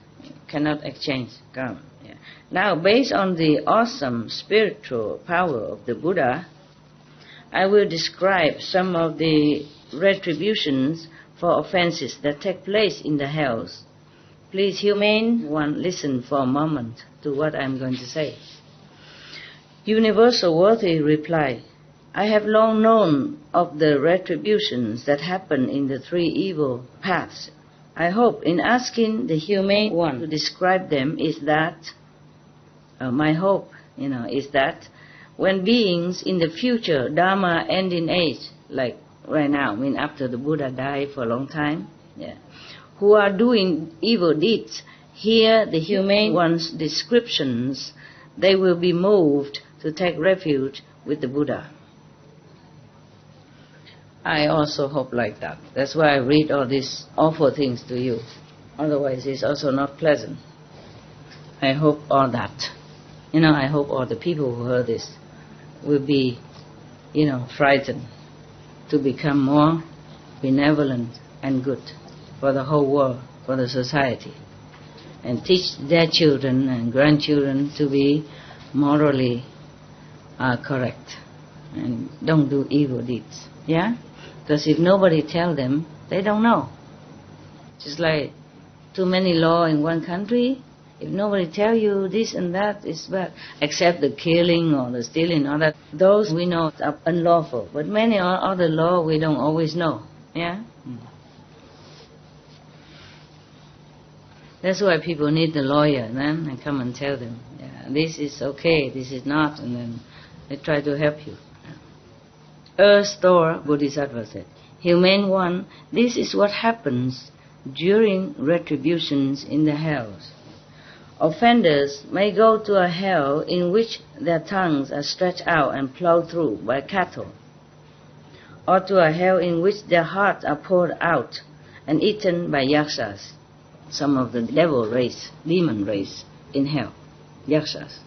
Cannot exchange karma. Yeah. Now, based on the awesome spiritual power of the Buddha, I will describe some of the retributions for offenses that take place in the hells. Please, humane one, listen for a moment to what I am going to say. Universal Worthy replied, I have long known of the retributions that happen in the three evil paths, I hope in asking the humane one to describe them is that, my hope, is that when beings in the future, Dharma ending age, like right now, after the Buddha died for a long time, who are doing evil deeds, hear the humane one's descriptions, they will be moved to take refuge with the Buddha. I also hope like that. That's why I read all these awful things to you. Otherwise, it's also not pleasant. I hope all that. I hope all the people who heard this will be, frightened to become more benevolent and good for the whole world, for the society, and teach their children and grandchildren to be morally correct and don't do evil deeds. Yeah? Because if nobody tell them, they don't know. Just like too many law in one country, if nobody tell you this and that is bad, except the killing or the stealing or that, those we know are unlawful. But many other law we don't always know. Yeah? That's why people need the lawyer, then, and come and tell them, this is okay, this is not, and then they try to help you. Earth Store Bodhisattva said, Humane one, this is what happens during retributions in the hells. Offenders may go to a hell in which their tongues are stretched out and plowed through by cattle, or to a hell in which their hearts are poured out and eaten by yakshas, some of the devil race, demon race in hell, yakshas,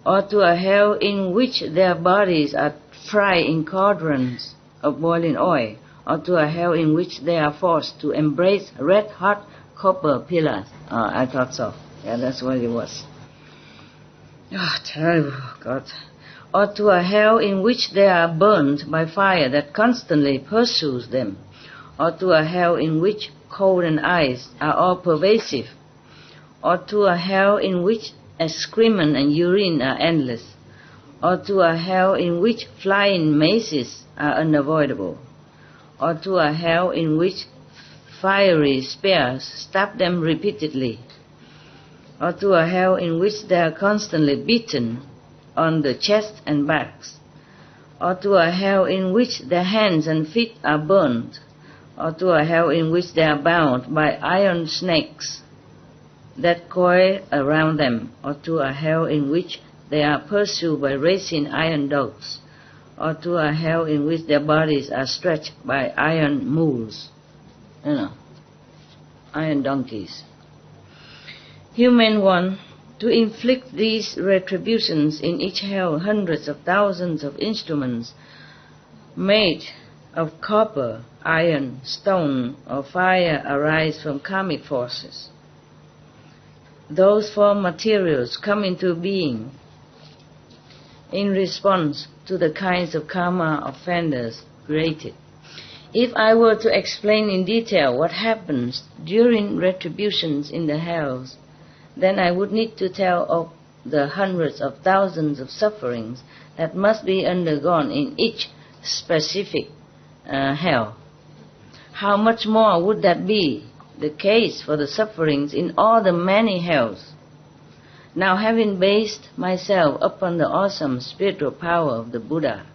or to a hell in which their bodies are fried in cauldrons of boiling oil, or to a hell in which they are forced to embrace red-hot copper pillars. I thought so. Yeah, that's what it was. Terrible, God. Or to a hell in which they are burned by fire that constantly pursues them, or to a hell in which cold and ice are all pervasive, or to a hell in which excrement and urine are endless, or to a hell in which flying mazes are unavoidable, or to a hell in which fiery spears stab them repeatedly, or to a hell in which they are constantly beaten on the chest and backs, or to a hell in which their hands and feet are burned, or to a hell in which they are bound by iron snakes that coil around them, or to a hell in which they are pursued by racing iron dogs, or to a hell in which their bodies are stretched by iron mules, iron donkeys. Human one, to inflict these retributions in each hell, hundreds of thousands of instruments made of copper, iron, stone, or fire arise from karmic forces. Those four materials come into being in response to the kinds of karma offenders created. If I were to explain in detail what happens during retributions in the hells, then I would need to tell of the hundreds of thousands of sufferings that must be undergone in each specific hell. How much more would that be the case for the sufferings in all the many hells? Now, having based myself upon the awesome spiritual power of the Buddha,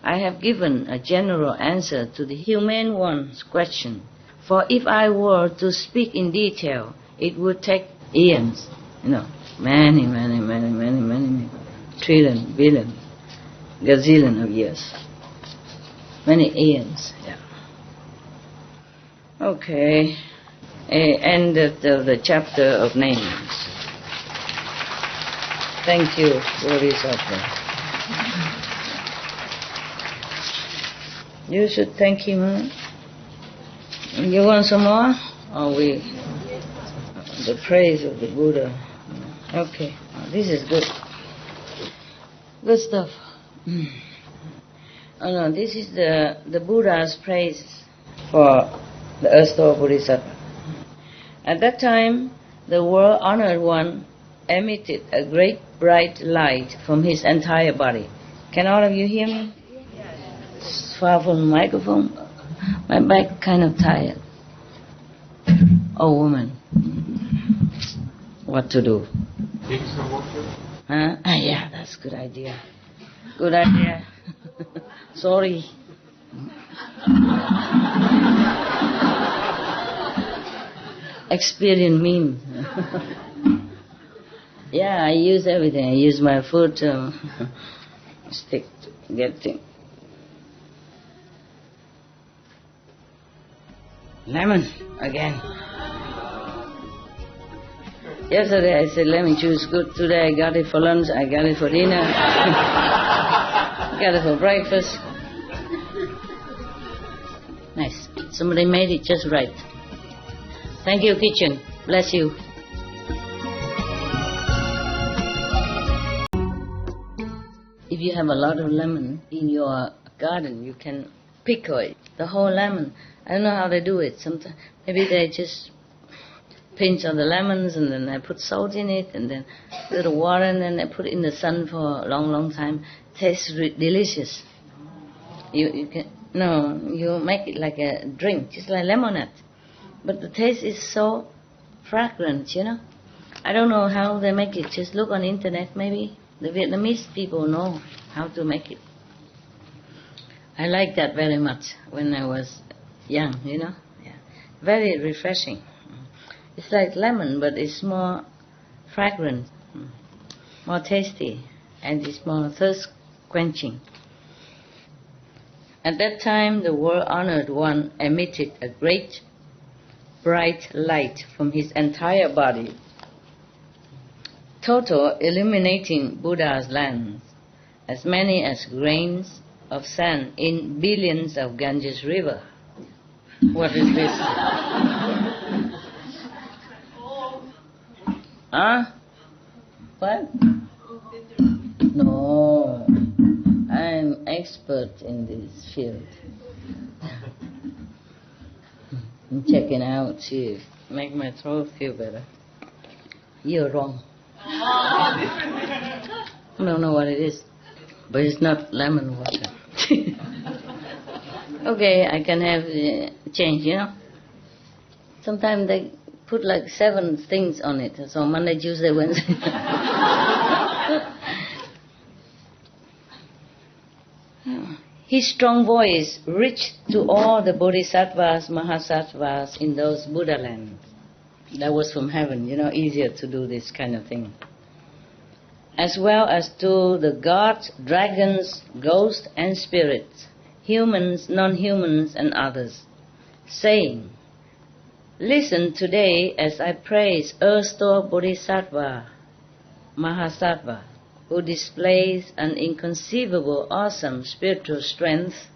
I have given a general answer to the humane one's question. For if I were to speak in detail, it would take eons, many, trillion, billion, gazillion of years. Many eons, Okay, end of the chapter of names. Thank you, Bodhisattva. You should thank him, huh? You want some more? Or the praise of the Buddha. Okay, this is good. Good stuff. No, this is the Buddha's praise for the erstwhile Bodhisattva. At that time, the world-honored one emitted a great bright light from his entire body. Can all of you hear me? Yes. Far from the microphone. My back kind of tired. Oh, woman. What to do? Drink some water. Huh? Yeah, that's a good idea. Good idea. Sorry. Experience mean. Yeah, I use everything. I use my food to stick, get things. Lemon again. Yesterday I said lemon juice good. Today I got it for lunch. I got it for dinner. Got it for breakfast. Nice. Somebody made it just right. Thank you, kitchen. Bless you. If you have a lot of lemon in your garden, you can pickle it, the whole lemon. I don't know how they do it. Sometimes maybe they just pinch on the lemons and then they put salt in it and then a little water and then they put it in the sun for a long, long time. Tastes delicious. You make it like a drink, just like lemonade. But the taste is so fragrant, you know. I don't know how they make it. Just look on the internet, maybe. The Vietnamese people know how to make it. I like that very much when I was young, you know. Yeah. Very refreshing. It's like lemon, but it's more fragrant, more tasty, and it's more thirst-quenching. At that time, the world-honored one emitted a great, bright light from his entire body, total illuminating Buddha's lands, as many as grains of sand in billions of Ganges River. What is this? Huh? What? No, I'm expert in this field. I'm checking out to make my throat feel better. You're wrong. I don't know what it is, but it's not lemon water. Okay, I can have change, you know. Sometimes they put like 7 things on it, so Monday, Tuesday, Wednesday. His strong voice reached to all the bodhisattvas, mahasattvas in those Buddha lands. That was from heaven, you know, easier to do this kind of thing. As well as to the gods, dragons, ghosts and spirits, humans, non-humans and others, saying, "Listen today as I praise Ersto Bodhisattva, Mahasattva, who displays an inconceivable, awesome spiritual strength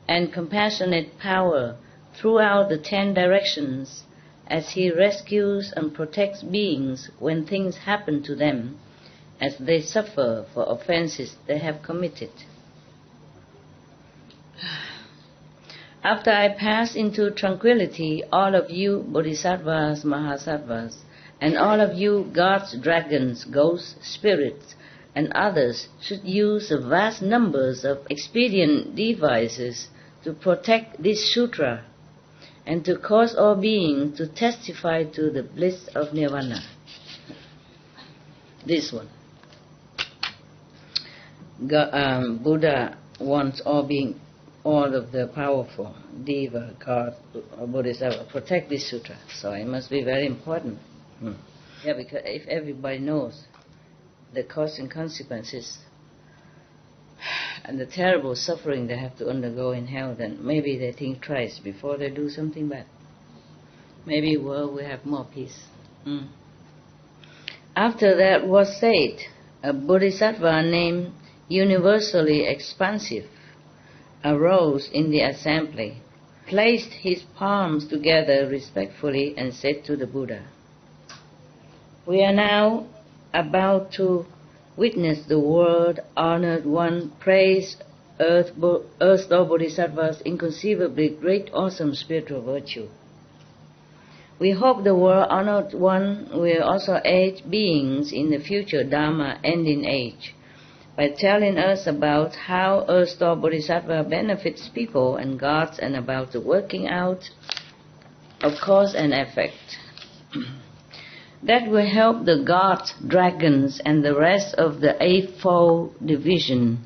and compassionate power throughout the 10 directions, as he rescues and protects beings when things happen to them, as they suffer for offenses they have committed. After I pass into tranquility, all of you bodhisattvas, mahasattvas, and all of you gods, dragons, ghosts, spirits, and others should use the vast numbers of expedient devices to protect this sutra and to cause all beings to testify to the bliss of nirvana." This one. Buddha wants all of the powerful, Deva, God, Bodhisattva, protect this sutra. So it must be very important. Yeah, because if everybody knows the cause and consequences and the terrible suffering they have to undergo in hell, then maybe they think twice before they do something bad. Maybe world will have more peace. After that was said, a bodhisattva named Universally Expansive arose in the assembly, placed his palms together respectfully and said to the Buddha, "We are now about to witness the world-honored one praise Earth Bodhisattva's inconceivably great, awesome spiritual virtue. We hope the world-honored one will also aid beings in the future Dharma ending age by telling us about how Earth Bodhisattva benefits people and gods and about the working out of cause and effect. That will help the gods, dragons, and the rest of the eightfold division,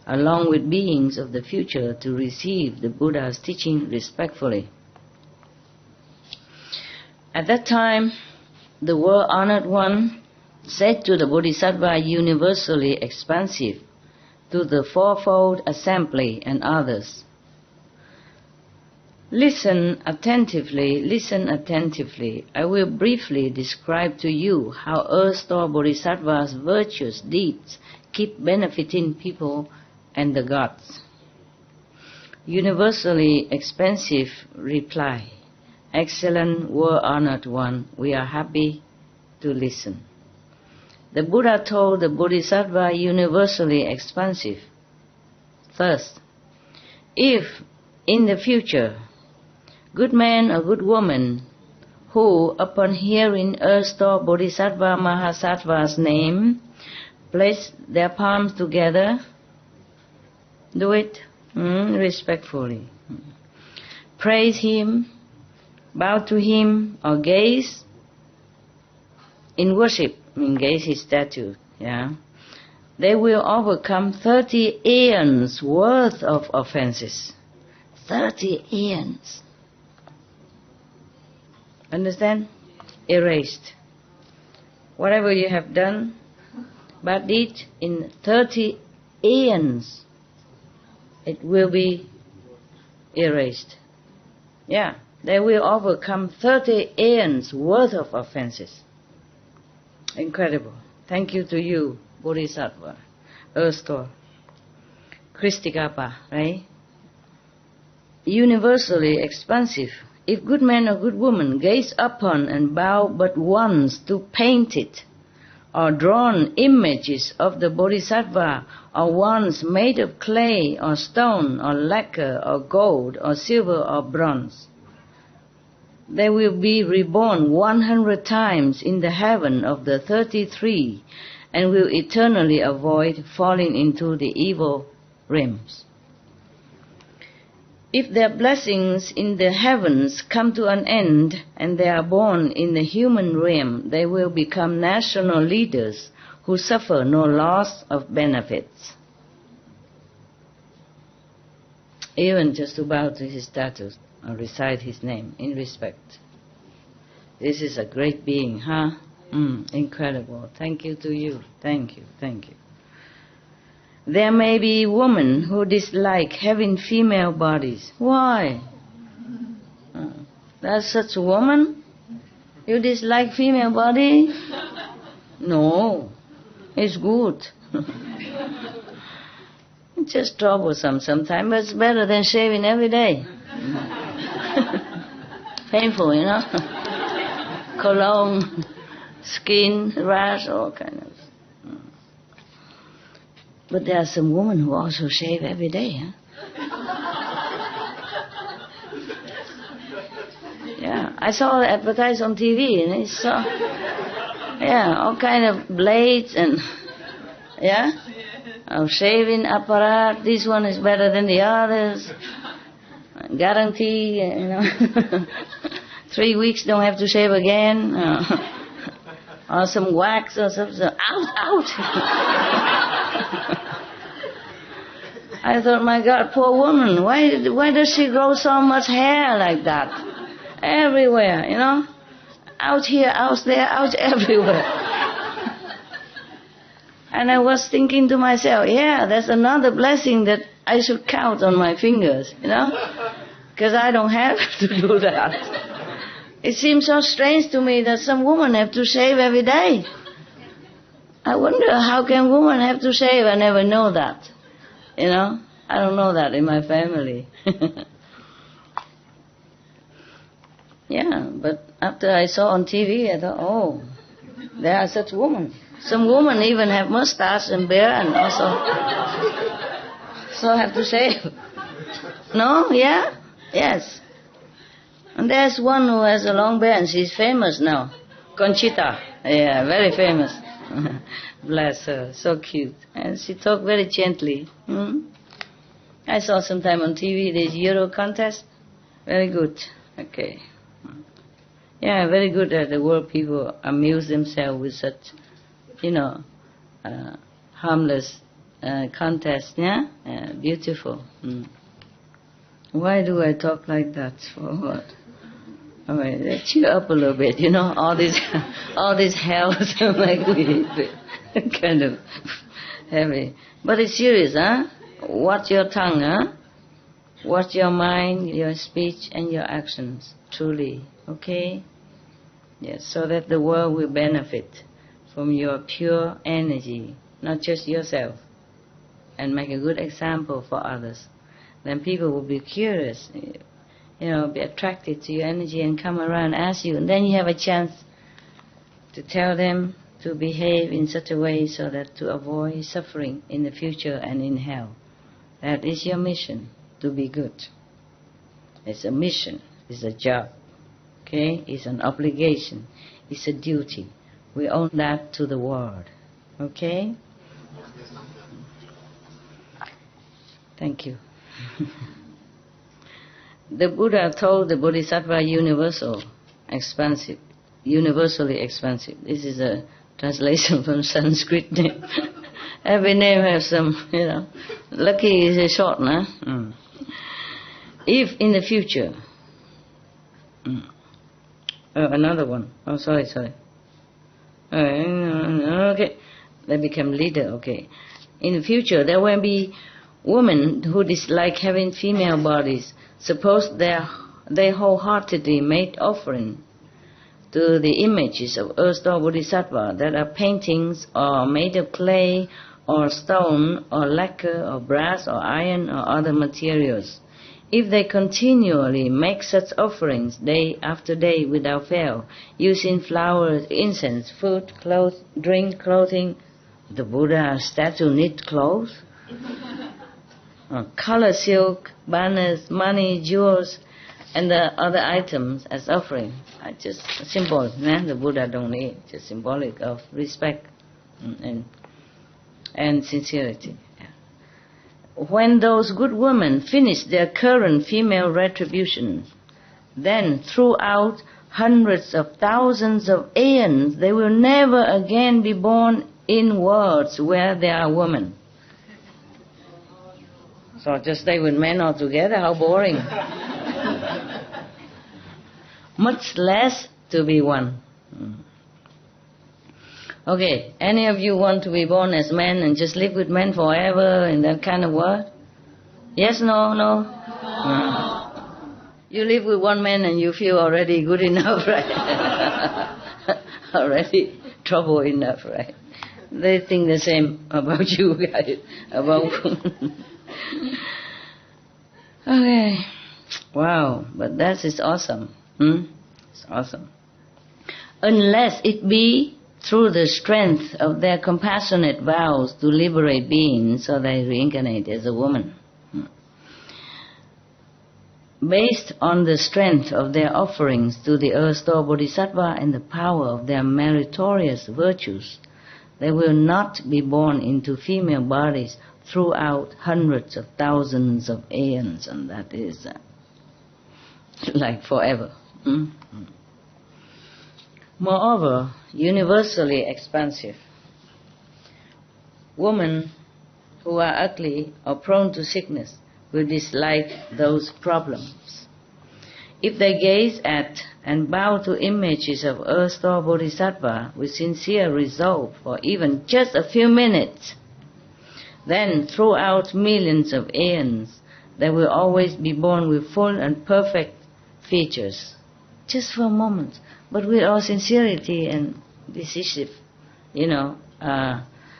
along with beings of the future, to receive the Buddha's teaching respectfully. At that time, the World-Honored One said to the Bodhisattva universally expansive, to the Fourfold Assembly and others, listen attentively. I will briefly describe to you how Earth-Store Bodhisattva's virtuous deeds keep benefiting people and the gods. Universally expansive reply, Excellent World-Honored One, we are happy to listen. The Buddha told the Bodhisattva universally expansive, first, if in the future good man or good woman who, upon hearing Earth-Store Bodhisattva Mahasattva's name, place their palms together, do it respectfully. Praise him, bow to him, or gaze in worship, gaze his statue, they will overcome 30 aeons worth of offenses. 30 aeons. Understand? Erased. Whatever you have done, bad deed, in 30 aeons, it will be erased. They will overcome 30 aeons worth of offenses. Incredible. Thank you to you, Bodhisattva, Earth-Store, Kristikapa, right? Universally expansive. If good man or good woman gaze upon and bow but once to painted or drawn images of the Bodhisattva, or ones made of clay or stone or lacquer or gold or silver or bronze, they will be reborn 100 times in the heaven of the 33 and will eternally avoid falling into the evil realms. If their blessings in the heavens come to an end and they are born in the human realm, they will become national leaders who suffer no loss of benefits. Even just to bow to his statue or recite his name in respect. This is a great being, huh? Incredible. Thank you to you. Thank you. There may be women who dislike having female bodies. Why? There's such a woman? You dislike female body? No. It's good. It's just troublesome sometimes, but it's better than shaving every day. Painful, Cologne, skin, rash, all kind of. But there are some women who also shave every day, I saw it advertised on TV, and I saw, all kind of blades and, of shaving apparatus. This one is better than the others. Guarantee, 3 weeks don't have to shave again. Or some wax or something. Out! I thought, my God, poor woman, why does she grow so much hair like that? Everywhere, Out here, out there, out everywhere. And I was thinking to myself, that's another blessing that I should count on my fingers, because I don't have to do that. It seems so strange to me that some women have to shave every day. I wonder, how can women have to shave? I never know that. I don't know that in my family. But after I saw on TV, I thought, there are such women. Some women even have mustache and beard and also have to shave. No? Yeah? Yes. And there's one who has a long beard and she's famous now. Conchita. Yeah, very famous. Bless her. So cute. And she talked very gently. I saw sometime on TV this Euro contest. Very good. Okay. Yeah, very good that the world people amuse themselves with such, harmless contests. Yeah, beautiful. Why do I talk like that? For what? I mean, cheer up a little bit. All this hell make me kind of heavy. But it's serious, huh? Watch your tongue, huh? Watch your mind, your speech, and your actions, truly, okay? Yes, so that the world will benefit from your pure energy, not just yourself, and make a good example for others. Then people will be curious, be attracted to your energy and come around and ask you, and then you have a chance to tell them to behave in such a way so that to avoid suffering in the future and in hell. That is your mission. To be good. It's a mission, it's a job, okay? It's an obligation, it's a duty. We owe that to the world, okay? Thank you. The Buddha told the Bodhisattva universally expansive. This is a translation from Sanskrit name. Every name has some, Lucky is a short, no? If in the future, another one. Oh, sorry. Okay, they become leader. Okay, in the future there will be women who dislike having female bodies. Suppose they wholeheartedly made offering to the images of earth or bodhisattva that are paintings or made of clay or stone or lacquer or brass or iron or other materials. If they continually make such offerings day after day without fail, using flowers, incense, food, drink, clothing, the Buddha statue need clothes, color silk, banners, money, jewels, and the other items as offering. Just a symbol. The Buddha don't need, just symbolic of respect and sincerity. When those good women finish their current female retribution, then throughout hundreds of thousands of aeons, they will never again be born in worlds where there are women. So just stay with men altogether, how boring. Much less to be one. Okay, any of you want to be born as men and just live with men forever in that kind of world? Yes, no? You live with one man and you feel already good enough, right? Already trouble enough, right? They think the same about you guys, about women. Okay, wow, but that is awesome. It's awesome. Unless it be through the strength of their compassionate vows to liberate beings, so they reincarnate as a woman. Based on the strength of their offerings to the Earth Store Bodhisattva and the power of their meritorious virtues, they will not be born into female bodies throughout hundreds of thousands of aeons, and that is like forever. Moreover, universally expansive, women who are ugly or prone to sickness will dislike those problems. If they gaze at and bow to images of Earth or Bodhisattva with sincere resolve for even just a few minutes, then throughout millions of aeons they will always be born with full and perfect features. Just for a moment, but with all sincerity and decisive,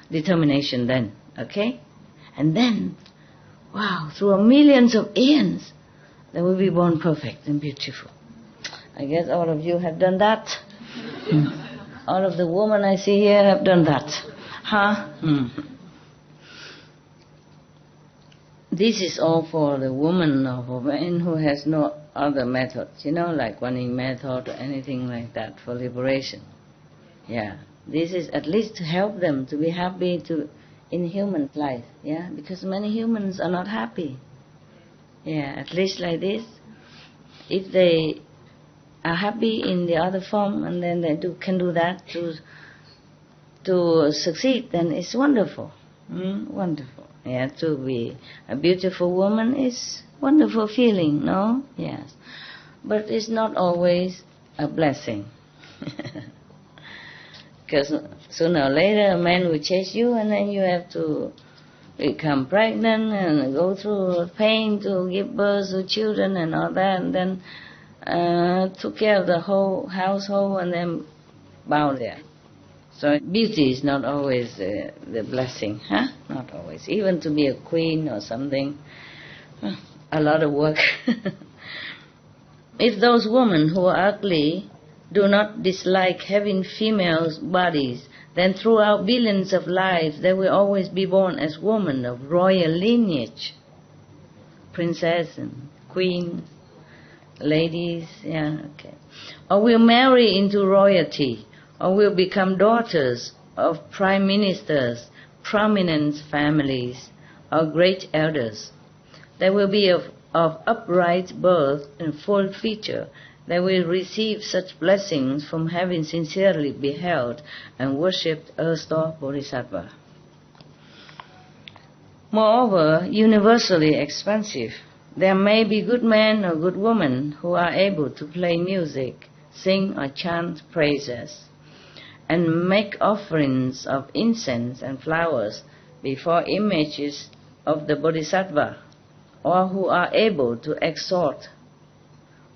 determination then, okay? And then, wow, through millions of aeons, they will be born perfect and beautiful. I guess all of you have done that. All of the women I see here have done that. Huh? This is all for the woman or for man who has no other methods, like Guanyin method or anything like that for liberation. Yeah, this is at least to help them to be happy in human life, yeah, because many humans are not happy. Yeah, at least like this, if they are happy in the other form, and then they can do that to succeed, then it's wonderful. Wonderful. Yeah, to be a beautiful woman is wonderful feeling, no? Yes. But it's not always a blessing. Because sooner or later a man will chase you, and then you have to become pregnant and go through pain to give birth to children and all that, and then took care of the whole household and then bound there. So beauty is not always the blessing, huh? Not always. Even to be a queen or something, a lot of work. If those women who are ugly do not dislike having female bodies, then throughout billions of lives they will always be born as women of royal lineage, princess and queen, ladies, yeah, okay. Or will marry into royalty, or will become daughters of prime ministers, prominent families, or great elders. They will be of upright birth and full feature. They will receive such blessings from having sincerely beheld and worshipped Earth-store Bodhisattva. Moreover, universally expansive, there may be good men or good women who are able to play music, sing or chant praises, and make offerings of incense and flowers before images of the Bodhisattva, or who are able to exhort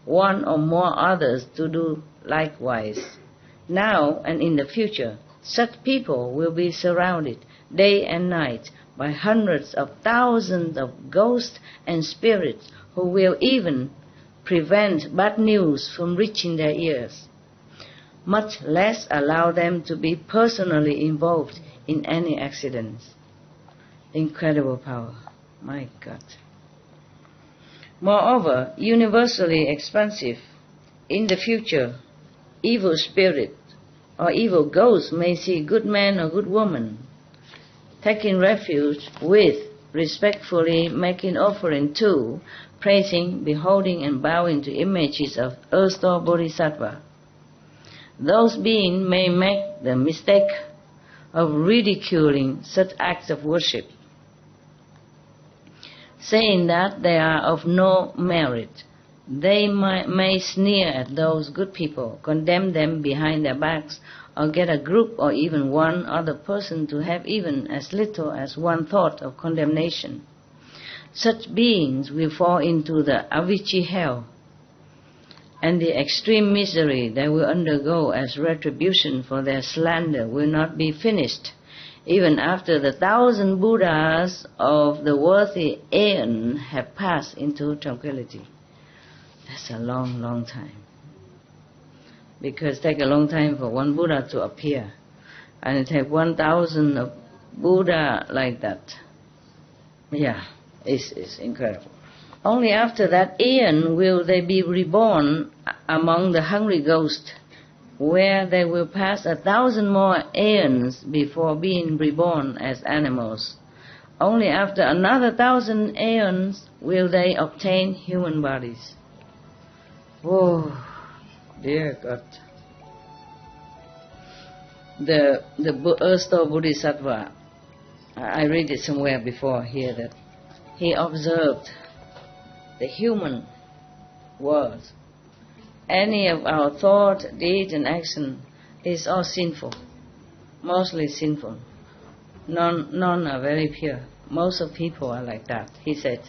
one or more others to do likewise. Now and in the future, such people will be surrounded day and night by hundreds of thousands of ghosts and spirits who will even prevent bad news from reaching their ears, much less allow them to be personally involved in any accidents. Incredible power. My God. Moreover, universally expansive, in the future, evil spirit or evil ghosts may see good man or good woman taking refuge with, respectfully making offering to, praising, beholding and bowing to images of Earth-store Bodhisattva. Those beings may make the mistake of ridiculing such acts of worship, saying that they are of no merit. They may sneer at those good people, condemn them behind their backs, or get a group or even one other person to have even as little as one thought of condemnation. Such beings will fall into the Avicii hell, and the extreme misery they will undergo as retribution for their slander will not be finished, even after the 1,000 Buddhas of the worthy aeon have passed into tranquility. That's a long, long time. Because it takes a long time for one Buddha to appear. And it takes 1,000 of Buddha like that. Yeah, it's incredible. Only after that aeon will they be reborn among the hungry ghosts, where they will pass 1,000 more aeons before being reborn as animals. Only after another 1,000 aeons will they obtain human bodies. Oh, dear God. The Earth-store Bodhisattva, I read it somewhere before here, that he observed the human world. Any of our thought, deed and action is all sinful, mostly sinful. None are very pure. Most of people are like that, he said.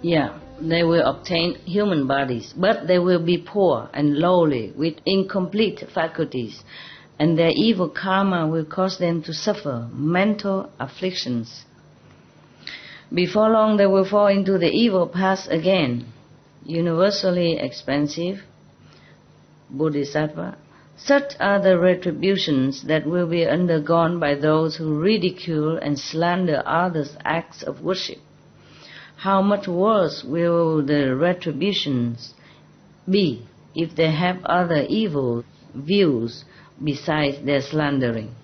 Yeah, they will obtain human bodies, but they will be poor and lowly with incomplete faculties, and their evil karma will cause them to suffer mental afflictions. Before long they will fall into the evil path again. Universally expansive Bodhisattva, such are the retributions that will be undergone by those who ridicule and slander others' acts of worship. How much worse will the retributions be if they have other evil views besides their slandering?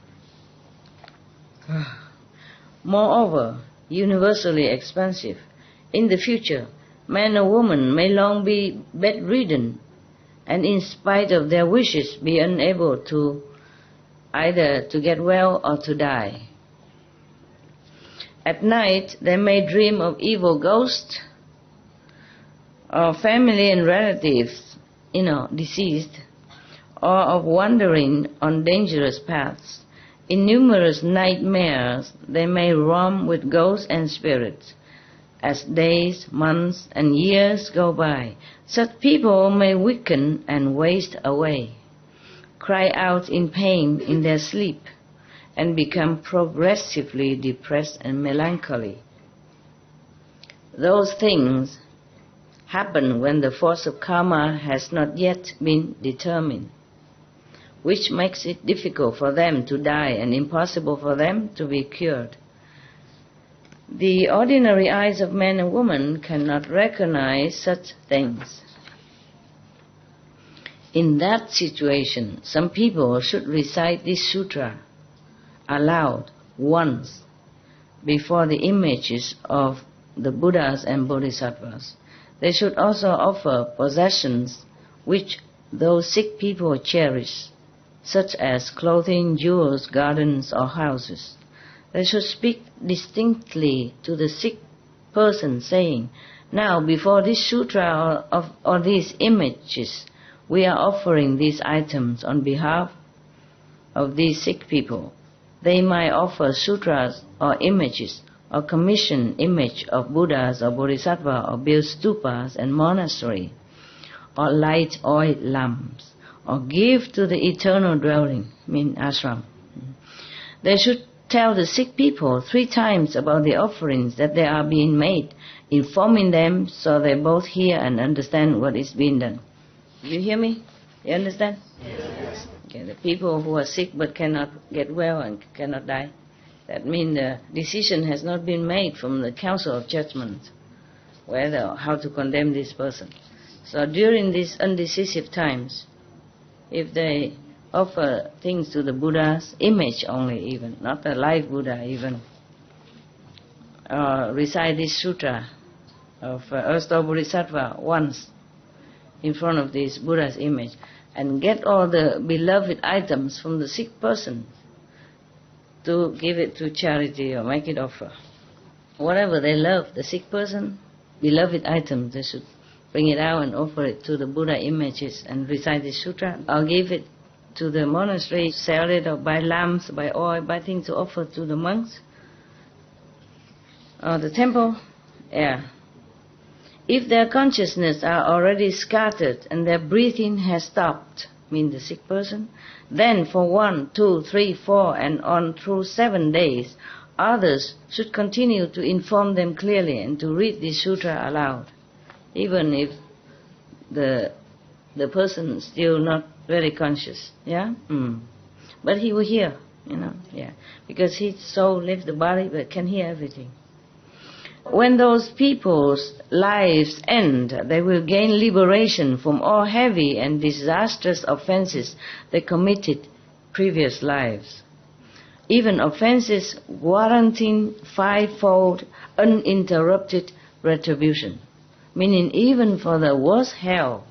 Moreover, universally expansive, in the future, man or woman may long be bedridden, and in spite of their wishes be unable to either to get well or to die. At night they may dream of evil ghosts or family and relatives, deceased, or of wandering on dangerous paths. In numerous nightmares they may roam with ghosts and spirits. As days, months, and years go by, such people may weaken and waste away, cry out in pain in their sleep, and become progressively depressed and melancholy. Those things happen when the force of karma has not yet been determined, which makes it difficult for them to die and impossible for them to be cured. The ordinary eyes of men and women cannot recognize such things. In that situation, some people should recite this sutra aloud once before the images of the Buddhas and Bodhisattvas. They should also offer possessions which those sick people cherish, such as clothing, jewels, gardens, or houses. They should speak distinctly to the sick person, saying, "Now, before this sutra or these images, we are offering these items on behalf of these sick people." They might offer sutras or images, or commission image of Buddhas or Bodhisattva, or build stupas and monastery, or light oil lamps, or give to the eternal dwelling, ashram. They should tell the sick people 3 times about the offerings that they are being made, informing them so they both hear and understand what is being done. You hear me? You understand? Yes. Okay, the people who are sick but cannot get well and cannot die, that means the decision has not been made from the Council of Judgment whether how to condemn this person. So during these undecisive times, if they offer things to the Buddha's image only, even not the live Buddha even, or recite this sutra of Ersto Bodhisattva once in front of this Buddha's image, and get all the beloved items from the sick person to give it to charity or make it offer. Whatever they love, the sick person, beloved items, they should bring it out and offer it to the Buddha images and recite the sutra, or give it to the monastery, sell it, or buy lamps, buy oil, buy things to offer to the monks, or the temple. If their consciousness are already scattered and their breathing has stopped, mean the sick person, then for 1, 2, 3, 4, and on through 7 days, others should continue to inform them clearly and to read the sutra aloud, even if the person is still not very conscious, but he will hear, because his soul leaves the body but can hear everything. When those people's lives end, they will gain liberation from all heavy and disastrous offenses they committed previous lives. Even offenses warranting 5-fold uninterrupted retribution, meaning even for the worst hell,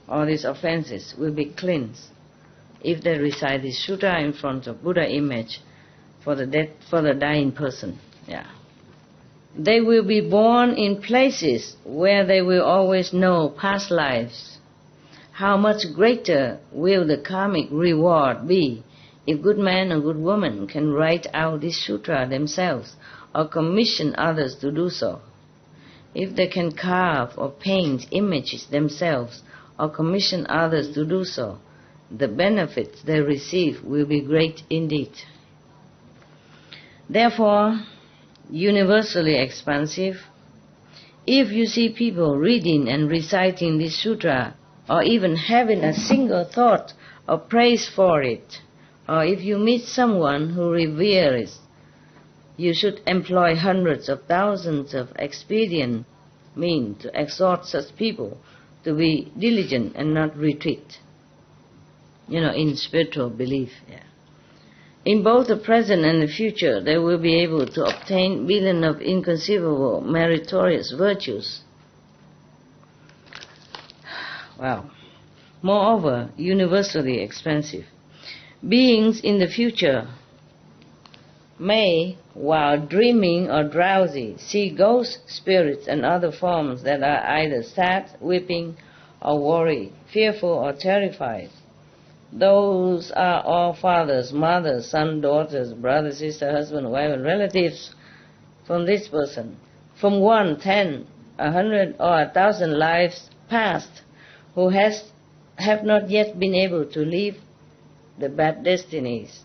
all these offenses will be cleansed if they recite this sutra in front of Buddha image for the dying person. They will be born in places where they will always know past lives. How much greater will the karmic reward be if good men or good women can write out this sutra themselves or commission others to do so. If they can carve or paint images themselves or commission others to do so, the benefits they receive will be great indeed. Therefore, universally expansive, if you see people reading and reciting this sutra, or even having a single thought of praise for it, or if you meet someone who reveres, you should employ hundreds of thousands of expedient means to exhort such people to be diligent and not retreat, in spiritual belief. In both the present and the future, they will be able to obtain billions of inconceivable meritorious virtues Wow. Moreover, universally expensive. Beings in the future may, while dreaming or drowsy, see ghosts, spirits, and other forms that are either sad, weeping, or worried, fearful, or terrified. Those are all fathers, mothers, sons, daughters, brothers, sisters, husband, wife, and relatives from this person, from 1, 10, 100, or 1,000 lives past, who have not yet been able to leave the bad destinies.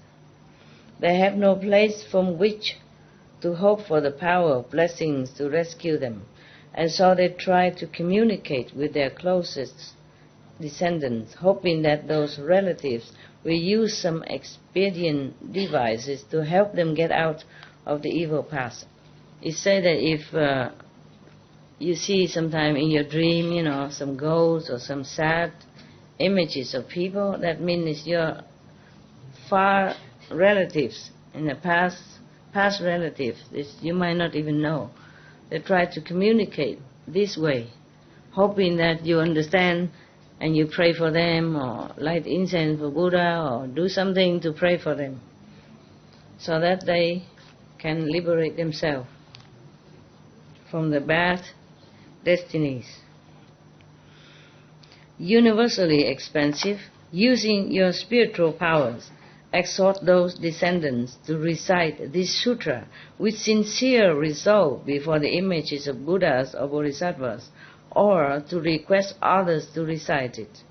They have no place from which to hope for the power of blessings to rescue them, and so they try to communicate with their closest descendants, hoping that those relatives will use some expedient devices to help them get out of the evil path. It said that if you see sometime in your dream, some ghosts or some sad images of people, that means it's your far relatives in the past relatives. You might not even know. They try to communicate this way, hoping that you understand and you pray for them, or light incense for Buddha, or do something to pray for them, so that they can liberate themselves from the bad destinies. Universally expensive, using your spiritual powers, exhort those descendants to recite this sutra with sincere resolve before the images of Buddhas or Bodhisattvas, or to request others to recite it,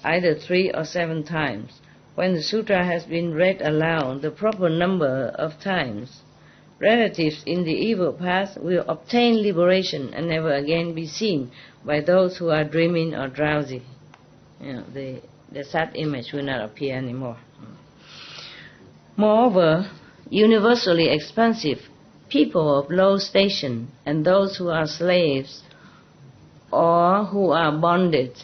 either 3 or 7 times. When the sutra has been read aloud the proper number of times, relatives in the evil path will obtain liberation and never again be seen by those who are dreaming or drowsy. The sad image will not appear anymore. Moreover, universally expensive, people of low station and those who are slaves or who are bonded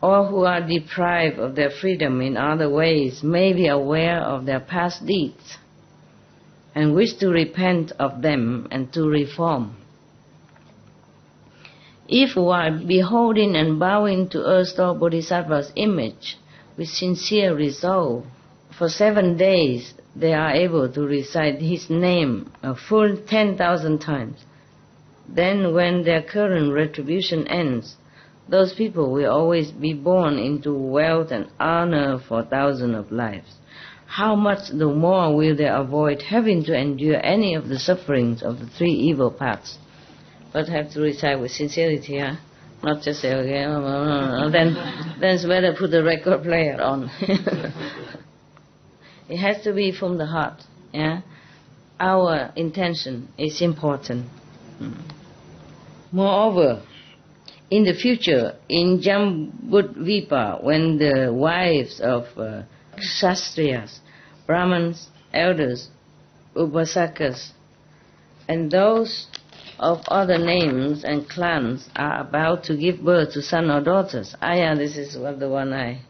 or who are deprived of their freedom in other ways may be aware of their past deeds and wish to repent of them and to reform. If while beholding and bowing to Earth-Store Bodhisattva's image with sincere resolve, for 7 days they are able to recite his name a full 10,000 times, then when their current retribution ends, those people will always be born into wealth and honor for thousands of lives. How much the more will they avoid having to endure any of the sufferings of the 3 evil paths? But have to recite with sincerity, not just say, okay, then it's better put the record player on. It has to be from the heart. Our intention is important. Moreover, in the future, in Jambudvipa, when the wives of Kshatriyas, Brahmins, elders, Upasakas, and those of other names and clans are about to give birth to son or daughters. This is the one I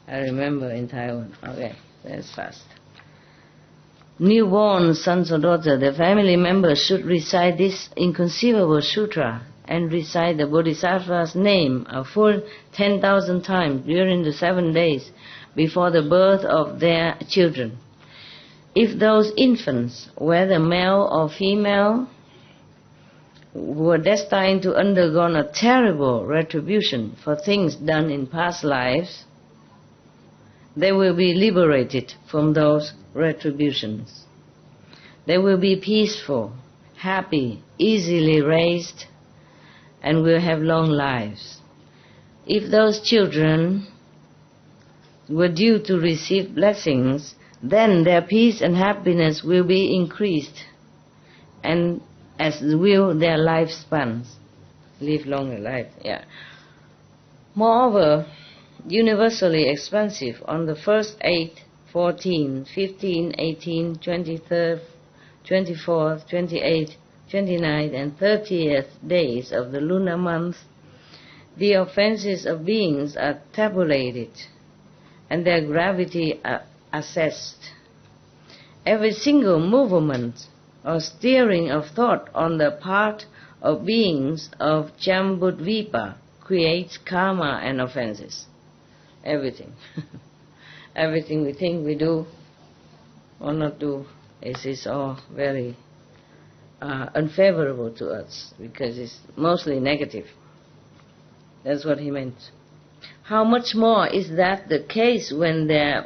remember in Taiwan. Okay, that's fast. Newborn sons or daughters, the family members should recite this inconceivable sutra and recite the Bodhisattva's name a full 10,000 times during the 7 days before the birth of their children. If those infants, whether male or female, were destined to undergo a terrible retribution for things done in past lives, they will be liberated from those retributions. They will be peaceful, happy, easily raised, and will have long lives. If those children were due to receive blessings, then their peace and happiness will be increased, and as will their lifespans. Live longer life, Moreover, universally expensive, on the 1st, 8th, 14th, 15th, 18th, 23rd, 24th, 28th, 29th, and 30th days of the lunar month, the offenses of beings are tabulated and their gravity assessed. Every single movement or steering of thought on the part of beings of Jambudvipa creates karma and offenses. Everything. Everything we think we do or not do is all very unfavorable to us because it's mostly negative. That's what he meant. How much more is that the case when they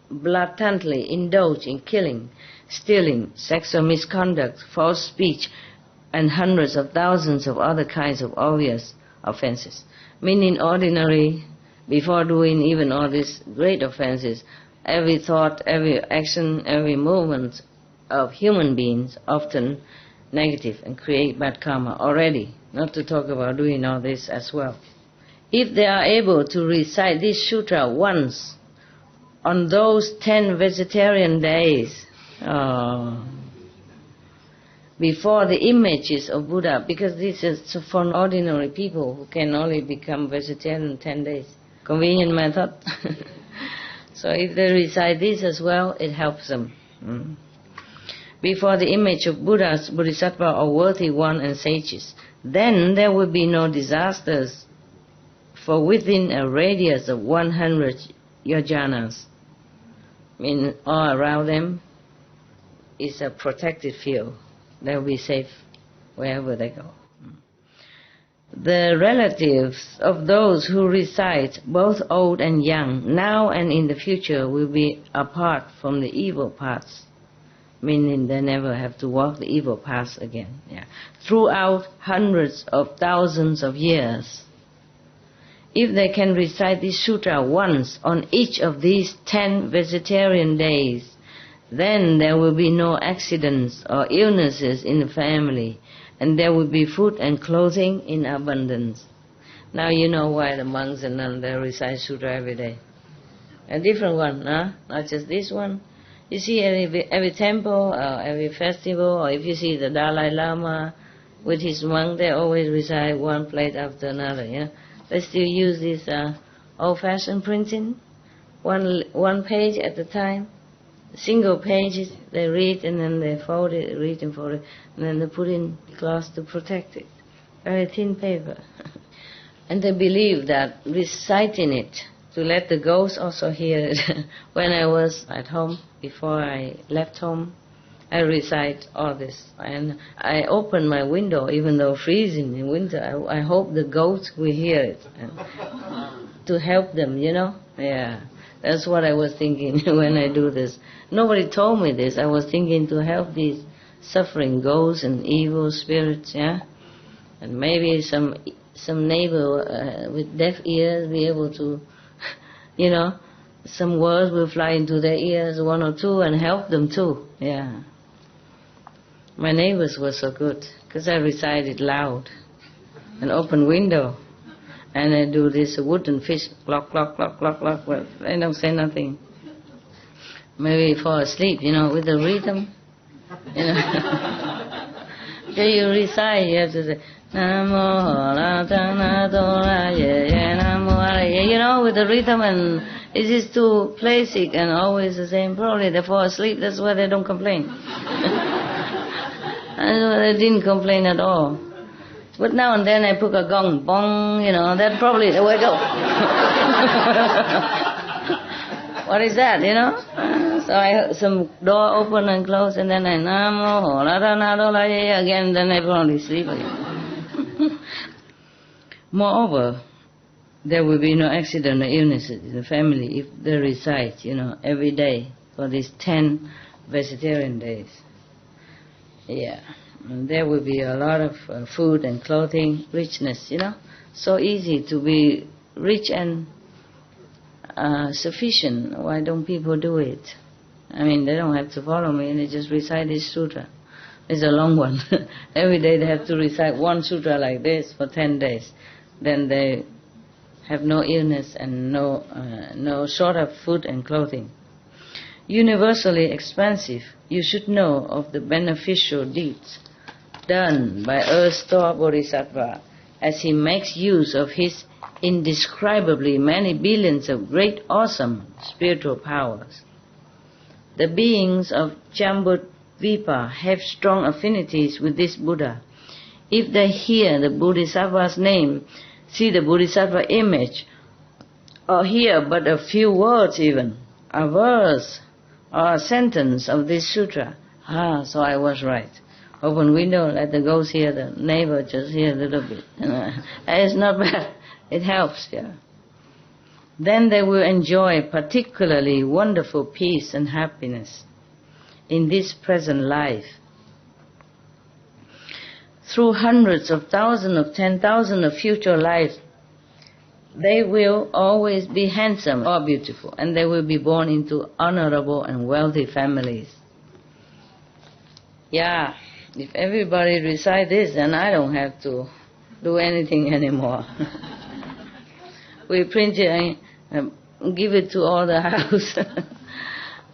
blatantly indulge in killing, stealing, sexual misconduct, false speech, and hundreds of thousands of other kinds of obvious offenses. Meaning ordinary, before doing even all these great offenses, every thought, every action, every movement of human beings often negative and create bad karma already, not to talk about doing all this as well. If they are able to recite this sutra once on those 10 vegetarian days, before the images of Buddha, because this is for ordinary people who can only become vegetarian in 10 days. Convenient method. So if they recite this as well, it helps them. Before the image of Buddhas, Bodhisattva or worthy one and sages, then there will be no disasters, for within a radius of 100 yojanas, mean all around them is a protected field. They'll be safe wherever they go. The relatives of those who recite, both old and young, now and in the future, will be apart from the evil paths, meaning they never have to walk the evil paths again. Throughout hundreds of thousands of years, if they can recite this sutra once on each of these 10 vegetarian days, then there will be no accidents or illnesses in the family, and there will be food and clothing in abundance. Now you know why the monks and nuns, they recite sutra every day. A different one, huh? Not just this one. You see every temple, every festival, or if you see the Dalai Lama with his monk, they always recite one plate after another. They still use this old-fashioned printing, one page at a time. Single pages, they read and then they fold it, read and fold it, and then they put in cloth to protect it. Very thin paper. And they believe that reciting it, to let the ghosts also hear it. When I was at home, before I left home, I recite all this. And I open my window, even though freezing in winter, I hope the ghosts will hear it. And to help them, Yeah. That's what I was thinking when I do this. Nobody told me this. I was thinking to help these suffering ghosts and evil spirits, and maybe some neighbor with deaf ears be able to, some words will fly into their ears, one or two, and help them too. My neighbors were so good because I recited loud, an open window. And I do this wooden fish, clock, clock, clock, clock, clock. Well, they don't say nothing. Maybe fall asleep, with the rhythm. So you recite, you have to say, Namo Latana Dora Ye Namo, with the rhythm, and it is too basic and always the same. Probably they fall asleep, that's why they don't complain. They didn't complain at all. But now and then I put a gong, bong, that probably the way to go. What is that, So I heard some door open and close, and then I Namo, again, then I probably sleep again. Moreover, there will be no accident or illnesses in the family if they recite, every day for these 10 vegetarian days. And there will be a lot of food and clothing, richness, So easy to be rich and sufficient. Why don't people do it? They don't have to follow me, they just recite this sutra. It's a long one. Every day they have to recite one sutra like this for 10 days. Then they have no illness and no short of food and clothing. Universally expansive, you should know of the beneficial deeds done by Earth-Store Bodhisattva as he makes use of his indescribably many billions of great awesome spiritual powers. The beings of Jambudvipa have strong affinities with this Buddha. If they hear the Bodhisattva's name, see the Bodhisattva image, or hear but a few words even, a verse or a sentence of this sutra, so I was right. Open window, let the ghost hear, the neighbor just hear a little bit. It's not bad, it helps, yeah. Then they will enjoy particularly wonderful peace and happiness in this present life. Through hundreds of thousands of 10,000 of future lives, they will always be handsome or beautiful, and they will be born into honorable and wealthy families. Yeah, if everybody recite this, then I don't have to do anything anymore. We print it and give it to all the house.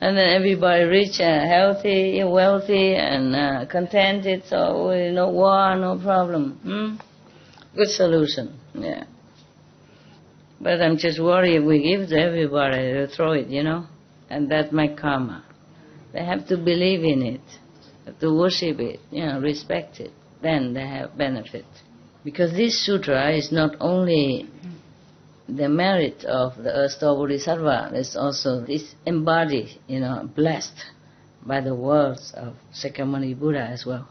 And then everybody rich and healthy, wealthy and contented, so no war, no problem. Good solution, yeah. But I'm just worried if we give to everybody, they'll throw it, and that's my karma. They have to believe in it, have to worship it, respect it, then they have benefit. Because this sutra is not only the merit of the Erstwhile Bodhisattva, it's also this embodied, blessed by the words of Sakyamuni Buddha as well.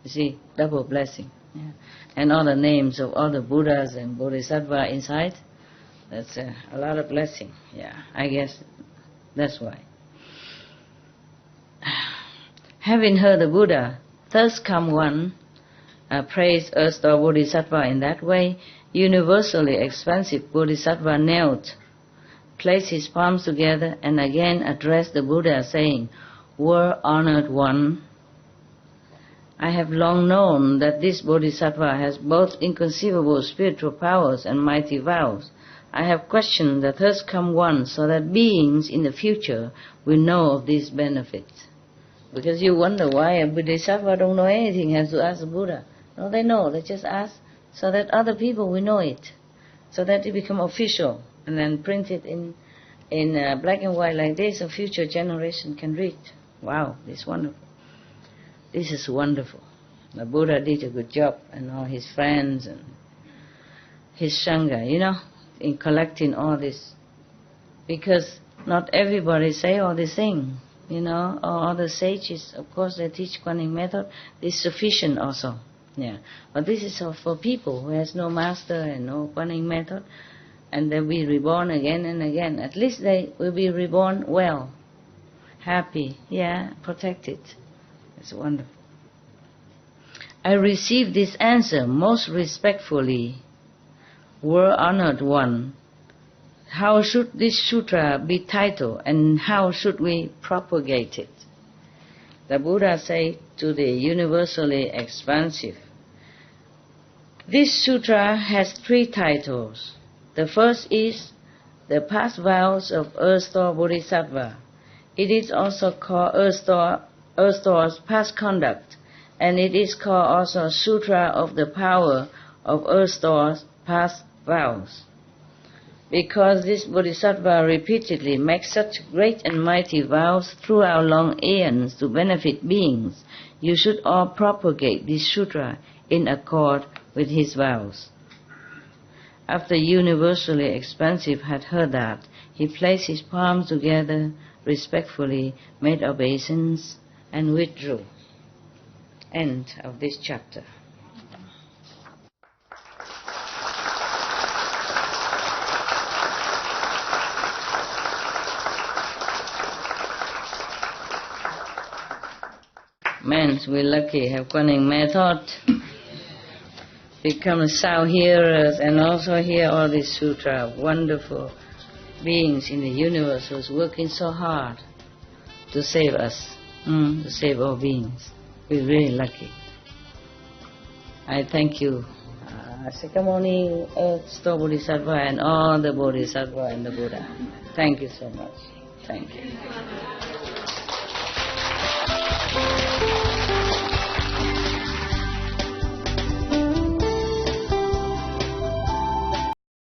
You see, double blessing. Yeah. And all the names of all the Buddhas and Bodhisattva inside, that's a lot of blessing. Yeah, I guess that's why. Having heard the Buddha, thus come one, praise Erstwhile Bodhisattva in that way, universally expansive Bodhisattva knelt, placed his palms together, and again addressed the Buddha, saying, "Well-honored one, I have long known that this Bodhisattva has both inconceivable spiritual powers and mighty vows. I have questioned the thus come one so that beings in the future will know of these benefits." Because you wonder why a Bodhisattva don't know anything, has to ask the Buddha. No, they know, they just ask so that other people will know it, so that it become official, and then print it in black and white like this, a future generation can read. Wow, this is wonderful. This is wonderful. The Buddha did a good job, and all his friends and his Sangha, in collecting all this. Because not everybody say all these things, all the sages, of course, they teach Kuan method. This is sufficient also. Yeah, but this is for people who has no master and no Kuan method, and they'll be reborn again and again. At least they will be reborn well, happy, protected. It's wonderful. I received this answer most respectfully. Well-honored one, how should this sutra be titled, and how should we propagate it? The Buddha said to the universally expansive, this sutra has 3 titles. The first is the past vows of Erstwhile Bodhisattva. It is also called Erstwhile's past conduct, and it is called also Sutra of the Power of Erstwhile's past vows. Because this Bodhisattva repeatedly makes such great and mighty vows throughout long aeons to benefit beings, you should all propagate this sutra in accord with his vows. After universally expansive had heard that, he placed his palms together, respectfully made obeisance, and withdrew. End of this chapter. Man, we're lucky, have Kuan method, become sound hearers, and also hear all this sutra, wonderful beings in the universe who's working so hard to save us, to save all beings. We're really lucky. I thank you, Sakyamuni, Erstwhile Bodhisattva, and all the Bodhisattva and the Buddha. Thank you so much. Thank you.